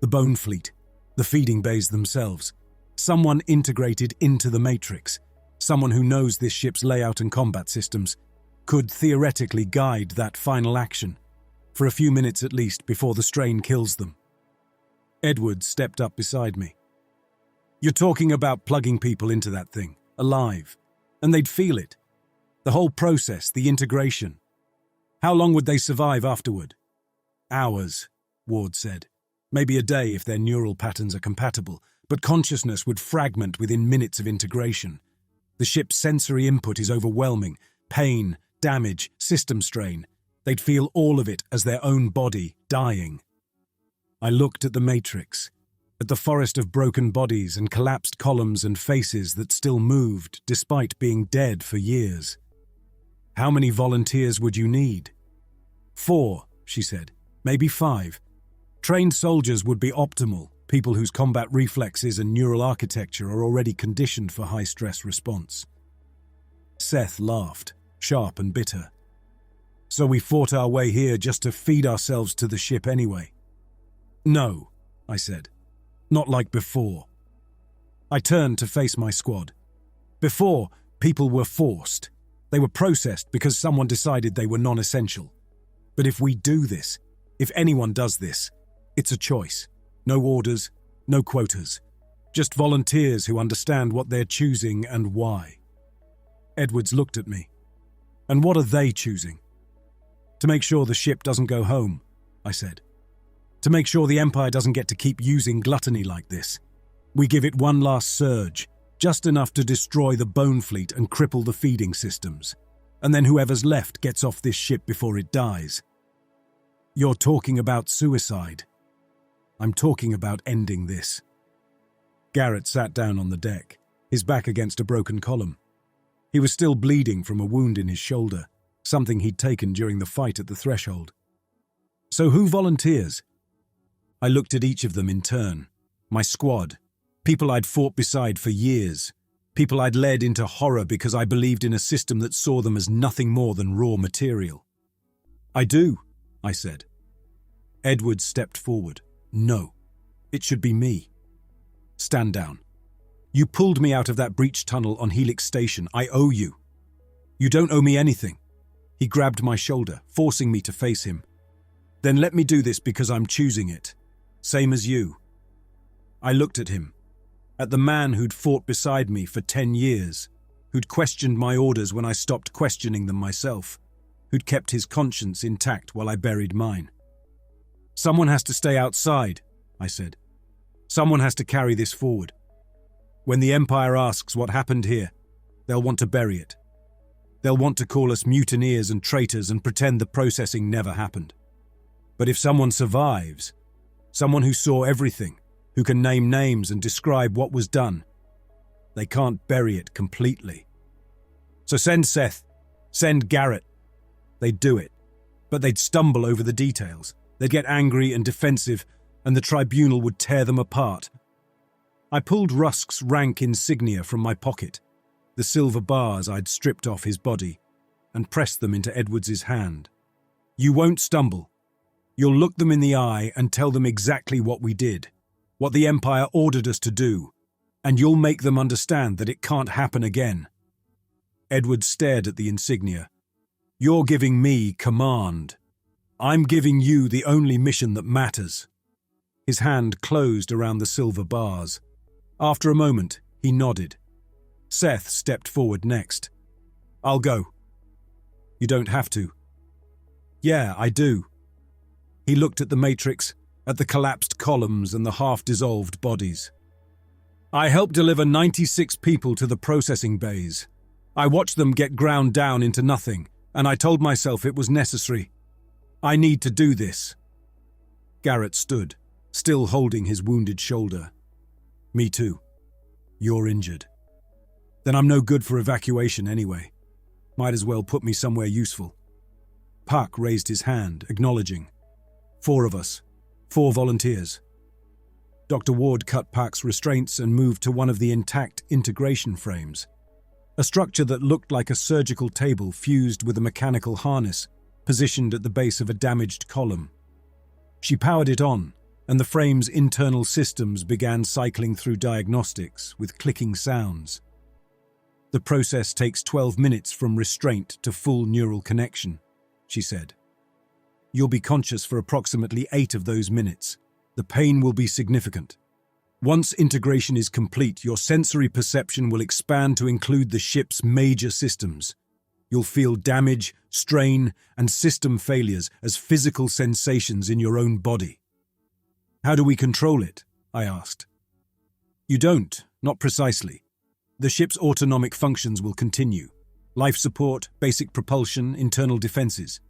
The bone fleet, the feeding bays themselves. Someone integrated into the matrix. Someone who knows this ship's layout and combat systems could theoretically guide that final action, for a few minutes at least before the strain kills them. Edward stepped up beside me. You're talking about plugging people into that thing, alive, and they'd feel it. The whole process, the integration. How long would they survive afterward? Hours, Ward said. Maybe a day if their neural patterns are compatible, but consciousness would fragment within minutes of integration. The ship's sensory input is overwhelming. Pain, damage, system strain. They'd feel all of it as their own body dying. I looked at the matrix, at the forest of broken bodies and collapsed columns and faces that still moved despite being dead for years. How many volunteers would you need? 4, she said. Maybe 5. Trained soldiers would be optimal, people whose combat reflexes and neural architecture are already conditioned for high-stress response. Seth laughed, sharp and bitter. So we fought our way here just to feed ourselves to the ship anyway. No, I said. Not like before. I turned to face my squad. Before, people were forced. They were processed because someone decided they were non-essential. But if we do this, if anyone does this, it's a choice. No orders, no quotas. Just volunteers who understand what they're choosing and why. Edwards looked at me. And what are they choosing? To make sure the ship doesn't go home, I said. To make sure the Empire doesn't get to keep using gluttony like this. We give it one last surge, just enough to destroy the bone fleet and cripple the feeding systems. And then whoever's left gets off this ship before it dies. You're talking about suicide. I'm talking about ending this. Garrett sat down on the deck, his back against a broken column. He was still bleeding from a wound in his shoulder, something he'd taken during the fight at the threshold. So who volunteers? I looked at each of them in turn. My squad, people I'd fought beside for years, people I'd led into horror because I believed in a system that saw them as nothing more than raw material. I do, I said. Edward stepped forward. No, it should be me. Stand down. You pulled me out of that breach tunnel on Helix Station. I owe you. You don't owe me anything. He grabbed my shoulder, forcing me to face him. Then let me do this because I'm choosing it. Same as you. I looked at him, at the man who'd fought beside me for 10 years, who'd questioned my orders when I stopped questioning them myself, who'd kept his conscience intact while I buried mine. Someone has to stay outside, I said. Someone has to carry this forward. When the Empire asks what happened here, they'll want to bury it. They'll want to call us mutineers and traitors and pretend the processing never happened. But if someone survives, someone who saw everything, who can name names and describe what was done, they can't bury it completely. So send Seth, send Garrett. They'd do it, but they'd stumble over the details. They'd get angry and defensive, and the tribunal would tear them apart. I pulled Rusk's rank insignia from my pocket, the silver bars I'd stripped off his body, and pressed them into Edwards's hand. You won't stumble. You'll look them in the eye and tell them exactly what we did, what the Empire ordered us to do, and you'll make them understand that it can't happen again. Edward stared at the insignia. You're giving me command. I'm giving you the only mission that matters. His hand closed around the silver bars. After a moment, he nodded. Seth stepped forward next. I'll go. You don't have to. Yeah, I do. He looked at the matrix, at the collapsed columns and the half-dissolved bodies. I helped deliver 96 people to the processing bays. I watched them get ground down into nothing, and I told myself it was necessary. I need to do this. Garrett stood, still holding his wounded shoulder. Me too. You're injured. Then I'm no good for evacuation anyway. Might as well put me somewhere useful. Park raised his hand, acknowledging. 4 of us. 4 volunteers. Dr. Ward cut Park's restraints and moved to one of the intact integration frames, a structure that looked like a surgical table fused with a mechanical harness positioned at the base of a damaged column. She powered it on, and the frame's internal systems began cycling through diagnostics with clicking sounds. The process takes 12 minutes from restraint to full neural connection, she said. You'll be conscious for approximately 8 of those minutes. The pain will be significant. Once integration is complete, your sensory perception will expand to include the ship's major systems. You'll feel damage, strain, and system failures as physical sensations in your own body. How do we control it? I asked. You don't, not precisely. The ship's autonomic functions will continue. Life support, basic propulsion, internal defenses.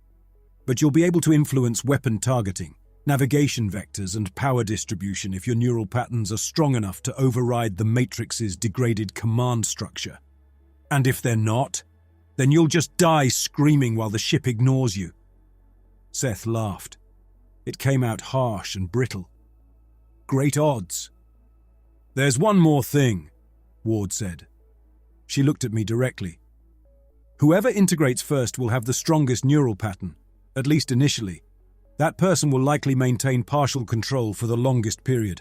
But you'll be able to influence weapon targeting, navigation vectors, and power distribution if your neural patterns are strong enough to override the Matrix's degraded command structure. And if they're not, then you'll just die screaming while the ship ignores you. Seth laughed. It came out harsh and brittle. Great odds. There's one more thing, Ward said. She looked at me directly. Whoever integrates first will have the strongest neural pattern, at least initially. That person will likely maintain partial control for the longest period,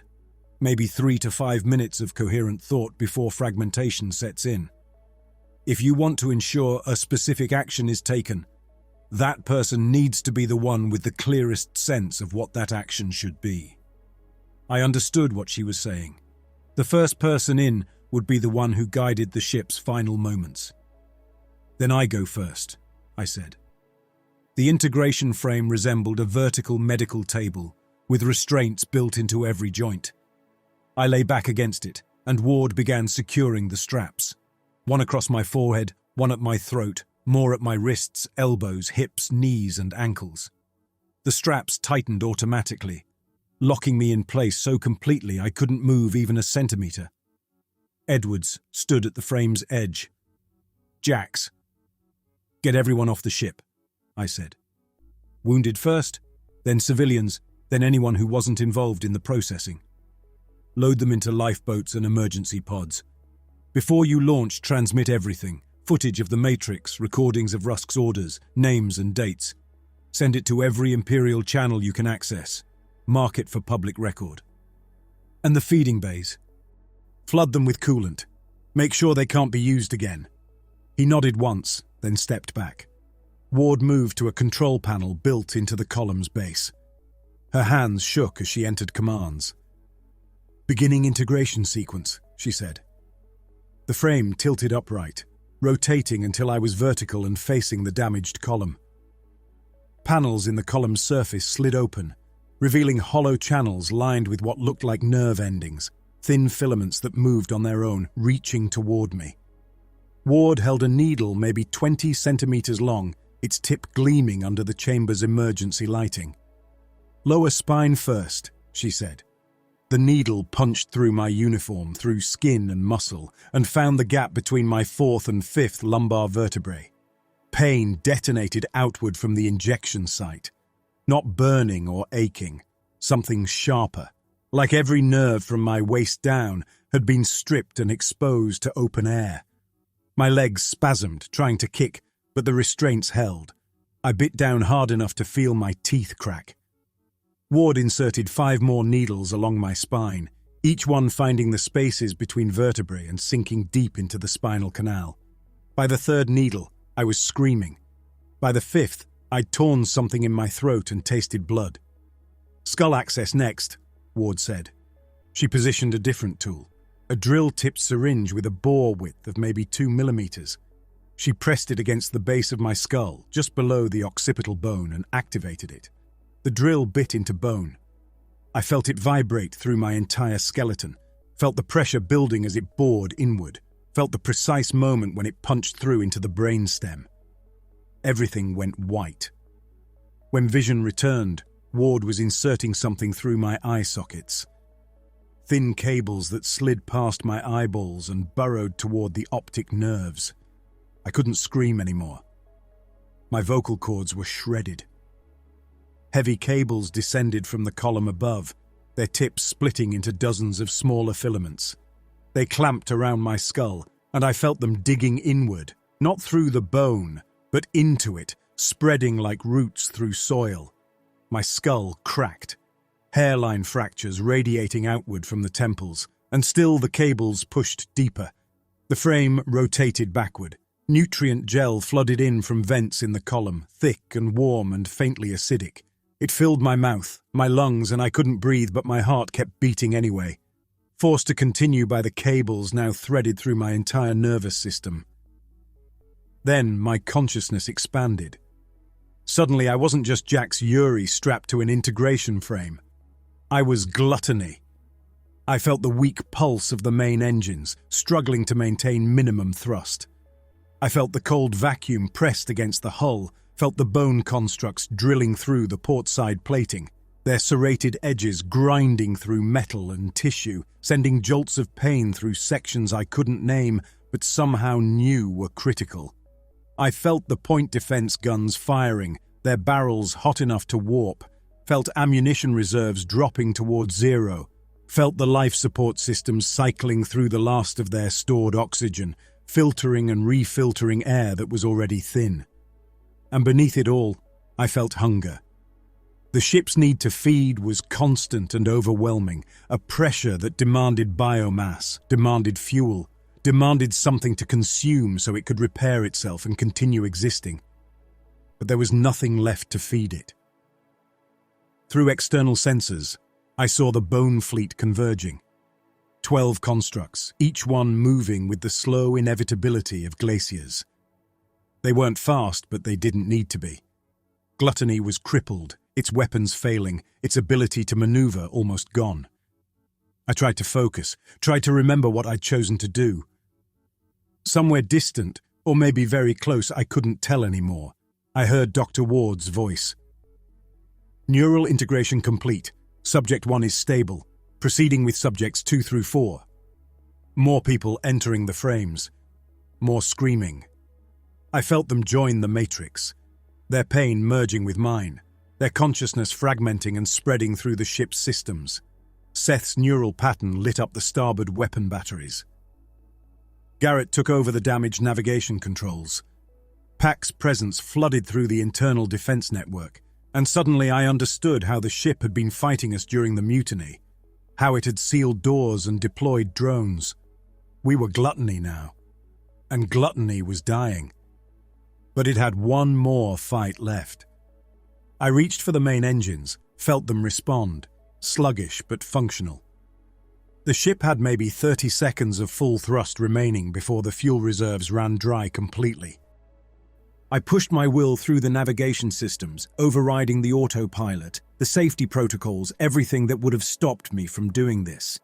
maybe 3 to 5 minutes of coherent thought before fragmentation sets in. If you want to ensure a specific action is taken, that person needs to be the one with the clearest sense of what that action should be. I understood what she was saying. The first person in would be the one who guided the ship's final moments. Then I go first, I said. The integration frame resembled a vertical medical table with restraints built into every joint. I lay back against it, and Ward began securing the straps. One across my forehead, one at my throat, more at my wrists, elbows, hips, knees, and ankles. The straps tightened automatically, locking me in place so completely I couldn't move even a centimeter. Edwards stood at the frame's edge. Jax. Get everyone off the ship, I said. Wounded first, then civilians, then anyone who wasn't involved in the processing. Load them into lifeboats and emergency pods. Before you launch, transmit everything. Footage of the Matrix, recordings of Rusk's orders, names and dates. Send it to every Imperial channel you can access. Mark it for public record. And the feeding bays. Flood them with coolant. Make sure they can't be used again. He nodded once, then stepped back. Ward moved to a control panel built into the column's base. Her hands shook as she entered commands. Beginning integration sequence, she said. The frame tilted upright, rotating until I was vertical and facing the damaged column. Panels in the column's surface slid open, revealing hollow channels lined with what looked like nerve endings, thin filaments that moved on their own, reaching toward me. Ward held a needle maybe 20 centimeters long, its tip gleaming under the chamber's emergency lighting. Lower spine first, she said. The needle punched through my uniform, through skin and muscle, and found the gap between my 4th and 5th lumbar vertebrae. Pain detonated outward from the injection site. Not burning or aching, something sharper. Like every nerve from my waist down had been stripped and exposed to open air. My legs spasmed, trying to kick, but the restraints held. I bit down hard enough to feel my teeth crack. Ward inserted 5 more needles along my spine, each one finding the spaces between vertebrae and sinking deep into the spinal canal. By the 3rd needle, I was screaming. By the 5th, I'd torn something in my throat and tasted blood. Skull access next, Ward said. She positioned a different tool, a drill-tipped syringe with a bore width of maybe 2 millimeters. She pressed it against the base of my skull, just below the occipital bone, and activated it. The drill bit into bone. I felt it vibrate through my entire skeleton, felt the pressure building as it bored inward, felt the precise moment when it punched through into the brainstem. Everything went white. When vision returned, Ward was inserting something through my eye sockets. Thin cables that slid past my eyeballs and burrowed toward the optic nerves. I couldn't scream anymore. My vocal cords were shredded. Heavy cables descended from the column above, their tips splitting into dozens of smaller filaments. They clamped around my skull, and I felt them digging inward, not through the bone, but into it, spreading like roots through soil. My skull cracked, hairline fractures radiating outward from the temples, and still the cables pushed deeper. The frame rotated backward. Nutrient gel flooded in from vents in the column, thick and warm and faintly acidic. It filled my mouth, my lungs, and I couldn't breathe, but my heart kept beating anyway. Forced to continue by the cables now threaded through my entire nervous system. Then my consciousness expanded. Suddenly I wasn't just Jack's Yuri strapped to an integration frame. I was Gluttony. I felt the weak pulse of the main engines, struggling to maintain minimum thrust. I felt the cold vacuum pressed against the hull, felt the bone constructs drilling through the portside plating, their serrated edges grinding through metal and tissue, sending jolts of pain through sections I couldn't name but somehow knew were critical. I felt the point defense guns firing, their barrels hot enough to warp, felt ammunition reserves dropping towards zero, felt the life support systems cycling through the last of their stored oxygen, filtering and refiltering air that was already thin. And beneath it all, I felt hunger. The ship's need to feed was constant and overwhelming, a pressure that demanded biomass, demanded fuel, demanded something to consume so it could repair itself and continue existing. But there was nothing left to feed it. Through external sensors, I saw the bone fleet converging. 12 constructs, each one moving with the slow inevitability of glaciers. They weren't fast, but they didn't need to be. Gluttony was crippled, its weapons failing, its ability to maneuver almost gone. I tried to focus, tried to remember what I'd chosen to do. Somewhere distant, or maybe very close, I couldn't tell anymore. I heard Dr. Ward's voice. Neural integration complete. Subject 1 is stable. Proceeding with subjects 2 through 4. More people entering the frames. More screaming. I felt them join the matrix, their pain merging with mine, their consciousness fragmenting and spreading through the ship's systems. Seth's neural pattern lit up the starboard weapon batteries. Garrett took over the damaged navigation controls. Pack's presence flooded through the internal defense network, and suddenly I understood how the ship had been fighting us during the mutiny. How it had sealed doors and deployed drones. We were Gluttony now, and Gluttony was dying. But it had one more fight left. I reached for the main engines, felt them respond, sluggish but functional. The ship had maybe 30 seconds of full thrust remaining before the fuel reserves ran dry completely. I pushed my will through the navigation systems, overriding the autopilot, the safety protocols, everything that would have stopped me from doing this.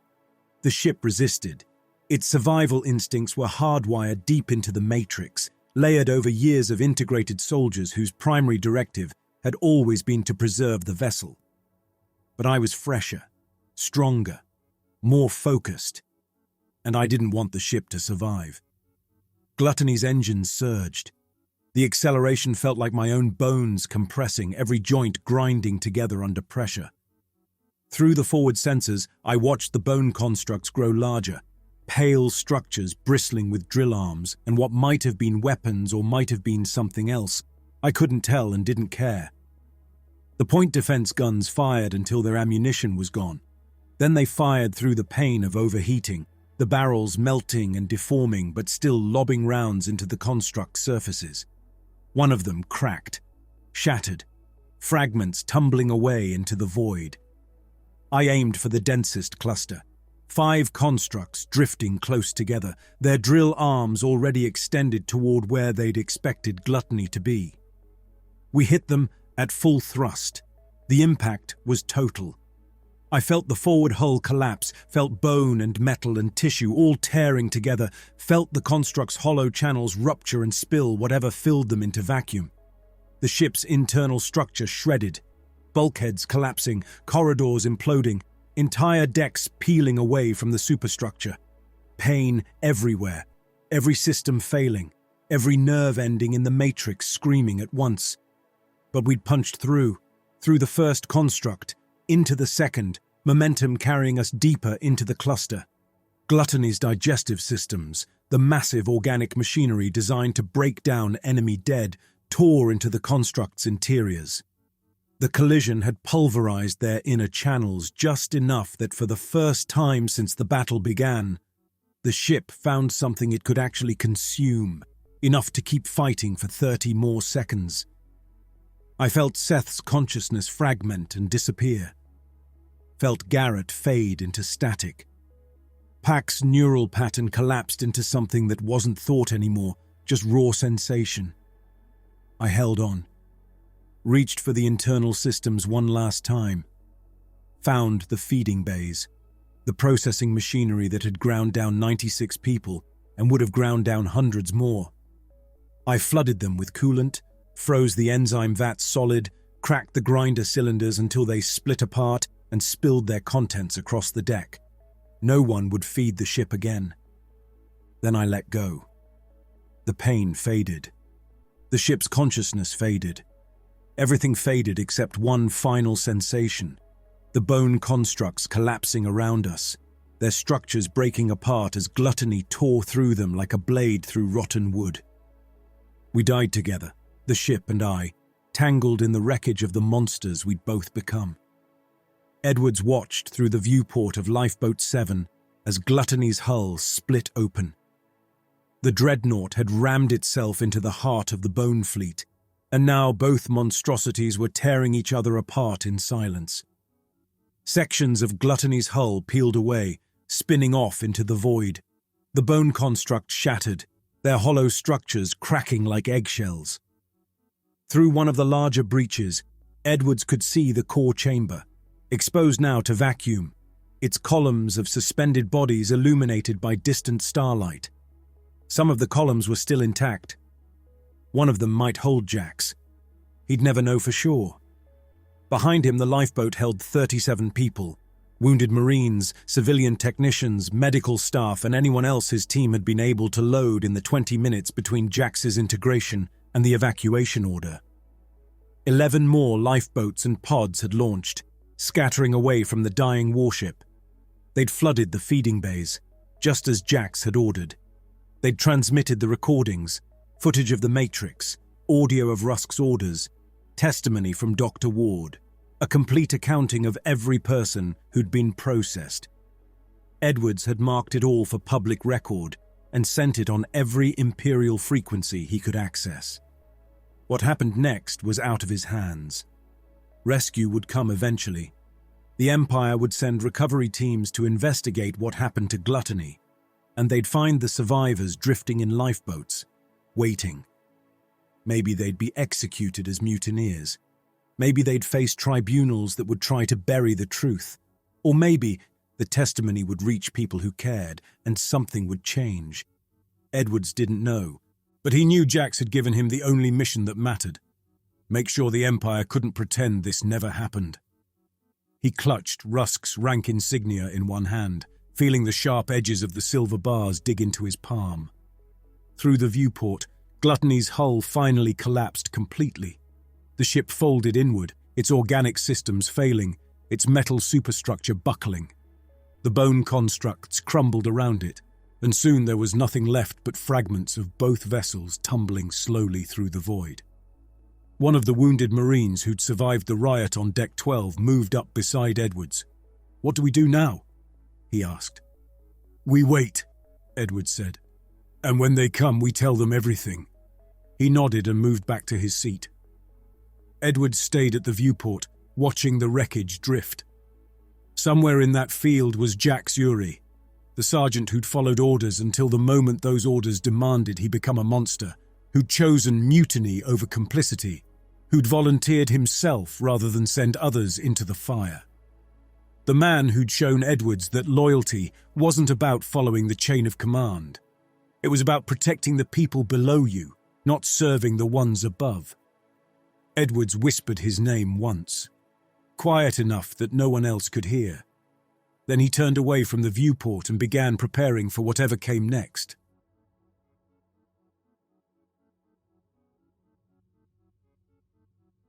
The ship resisted. Its survival instincts were hardwired deep into the matrix, layered over years of integrated soldiers whose primary directive had always been to preserve the vessel. But I was fresher, stronger, more focused, and I didn't want the ship to survive. Gluttony's engines surged. The acceleration felt like my own bones compressing, every joint grinding together under pressure. Through the forward sensors, I watched the bone constructs grow larger, pale structures bristling with drill arms and what might have been weapons or might have been something else. I couldn't tell and didn't care. The point defense guns fired until their ammunition was gone. Then they fired through the pain of overheating, the barrels melting and deforming but still lobbing rounds into the construct surfaces. One of them cracked, shattered, fragments tumbling away into the void. I aimed for the densest cluster. 5 constructs drifting close together, their drill arms already extended toward where they'd expected Gluttony to be. We hit them at full thrust. The impact was total. I felt the forward hull collapse, felt bone and metal and tissue all tearing together, felt the construct's hollow channels rupture and spill whatever filled them into vacuum. The ship's internal structure shredded, bulkheads collapsing, corridors imploding, entire decks peeling away from the superstructure. Pain everywhere, every system failing, every nerve ending in the matrix screaming at once. But we'd punched through the first construct, into the second, momentum carrying us deeper into the cluster. Gluttony's digestive systems, the massive organic machinery designed to break down enemy dead, tore into the construct's interiors. The collision had pulverized their inner channels just enough that for the first time since the battle began, the ship found something it could actually consume, enough to keep fighting for 30 more seconds. I felt Seth's consciousness fragment and disappear. Felt Garrett fade into static. Pack's neural pattern collapsed into something that wasn't thought anymore, just raw sensation. I held on. Reached for the internal systems one last time. Found the feeding bays, the processing machinery that had ground down 96 people and would have ground down hundreds more. I flooded them with coolant, froze the enzyme vats solid, cracked the grinder cylinders until they split apart and spilled their contents across the deck. No one would feed the ship again. Then I let go. The pain faded. The ship's consciousness faded. Everything faded except one final sensation. The bone constructs collapsing around us, their structures breaking apart as gluttony tore through them like a blade through rotten wood. We died together, the ship and I, tangled in the wreckage of the monsters we'd both become. Edwards watched through the viewport of Lifeboat 7 as Gluttony's hull split open. The dreadnought had rammed itself into the heart of the Bone Fleet, and now both monstrosities were tearing each other apart in silence. Sections of Gluttony's hull peeled away, spinning off into the void. The bone construct shattered, their hollow structures cracking like eggshells. Through one of the larger breaches, Edwards could see the core chamber, exposed now to vacuum, its columns of suspended bodies illuminated by distant starlight. Some of the columns were still intact. One of them might hold Jax. He'd never know for sure. Behind him, the lifeboat held 37 people, wounded Marines, civilian technicians, medical staff, and anyone else his team had been able to load in the 20 minutes between Jax's integration and the evacuation order. 11 more lifeboats and pods had launched, scattering away from the dying warship. They'd flooded the feeding bays, just as Jax had ordered. They'd transmitted the recordings, footage of the Matrix, audio of Rusk's orders, testimony from Dr. Ward, a complete accounting of every person who'd been processed. Edwards had marked it all for public record and sent it on every Imperial frequency he could access. What happened next was out of his hands. Rescue would come eventually. The Empire would send recovery teams to investigate what happened to Gluttony, and they'd find the survivors drifting in lifeboats, waiting. Maybe they'd be executed as mutineers. Maybe they'd face tribunals that would try to bury the truth. Or maybe the testimony would reach people who cared, and something would change. Edwards didn't know, but he knew Jax had given him the only mission that mattered. Make sure the Empire couldn't pretend this never happened. He clutched Rusk's rank insignia in one hand, feeling the sharp edges of the silver bars dig into his palm. Through the viewport, Gluttony's hull finally collapsed completely. The ship folded inward, its organic systems failing, its metal superstructure buckling. The bone constructs crumbled around it, and soon there was nothing left but fragments of both vessels tumbling slowly through the void. One of the wounded Marines who'd survived the riot on Deck 12 moved up beside Edwards. "What do we do now?" he asked. "We wait," Edwards said. "And when they come, we tell them everything." He nodded and moved back to his seat. Edwards stayed at the viewport, watching the wreckage drift. Somewhere in that field was Jax Uri, the sergeant who'd followed orders until the moment those orders demanded he become a monster, who'd chosen mutiny over complicity, who'd volunteered himself rather than send others into the fire. The man who'd shown Edwards that loyalty wasn't about following the chain of command. It was about protecting the people below you, not serving the ones above. Edwards whispered his name once, quiet enough that no one else could hear. Then he turned away from the viewport and began preparing for whatever came next.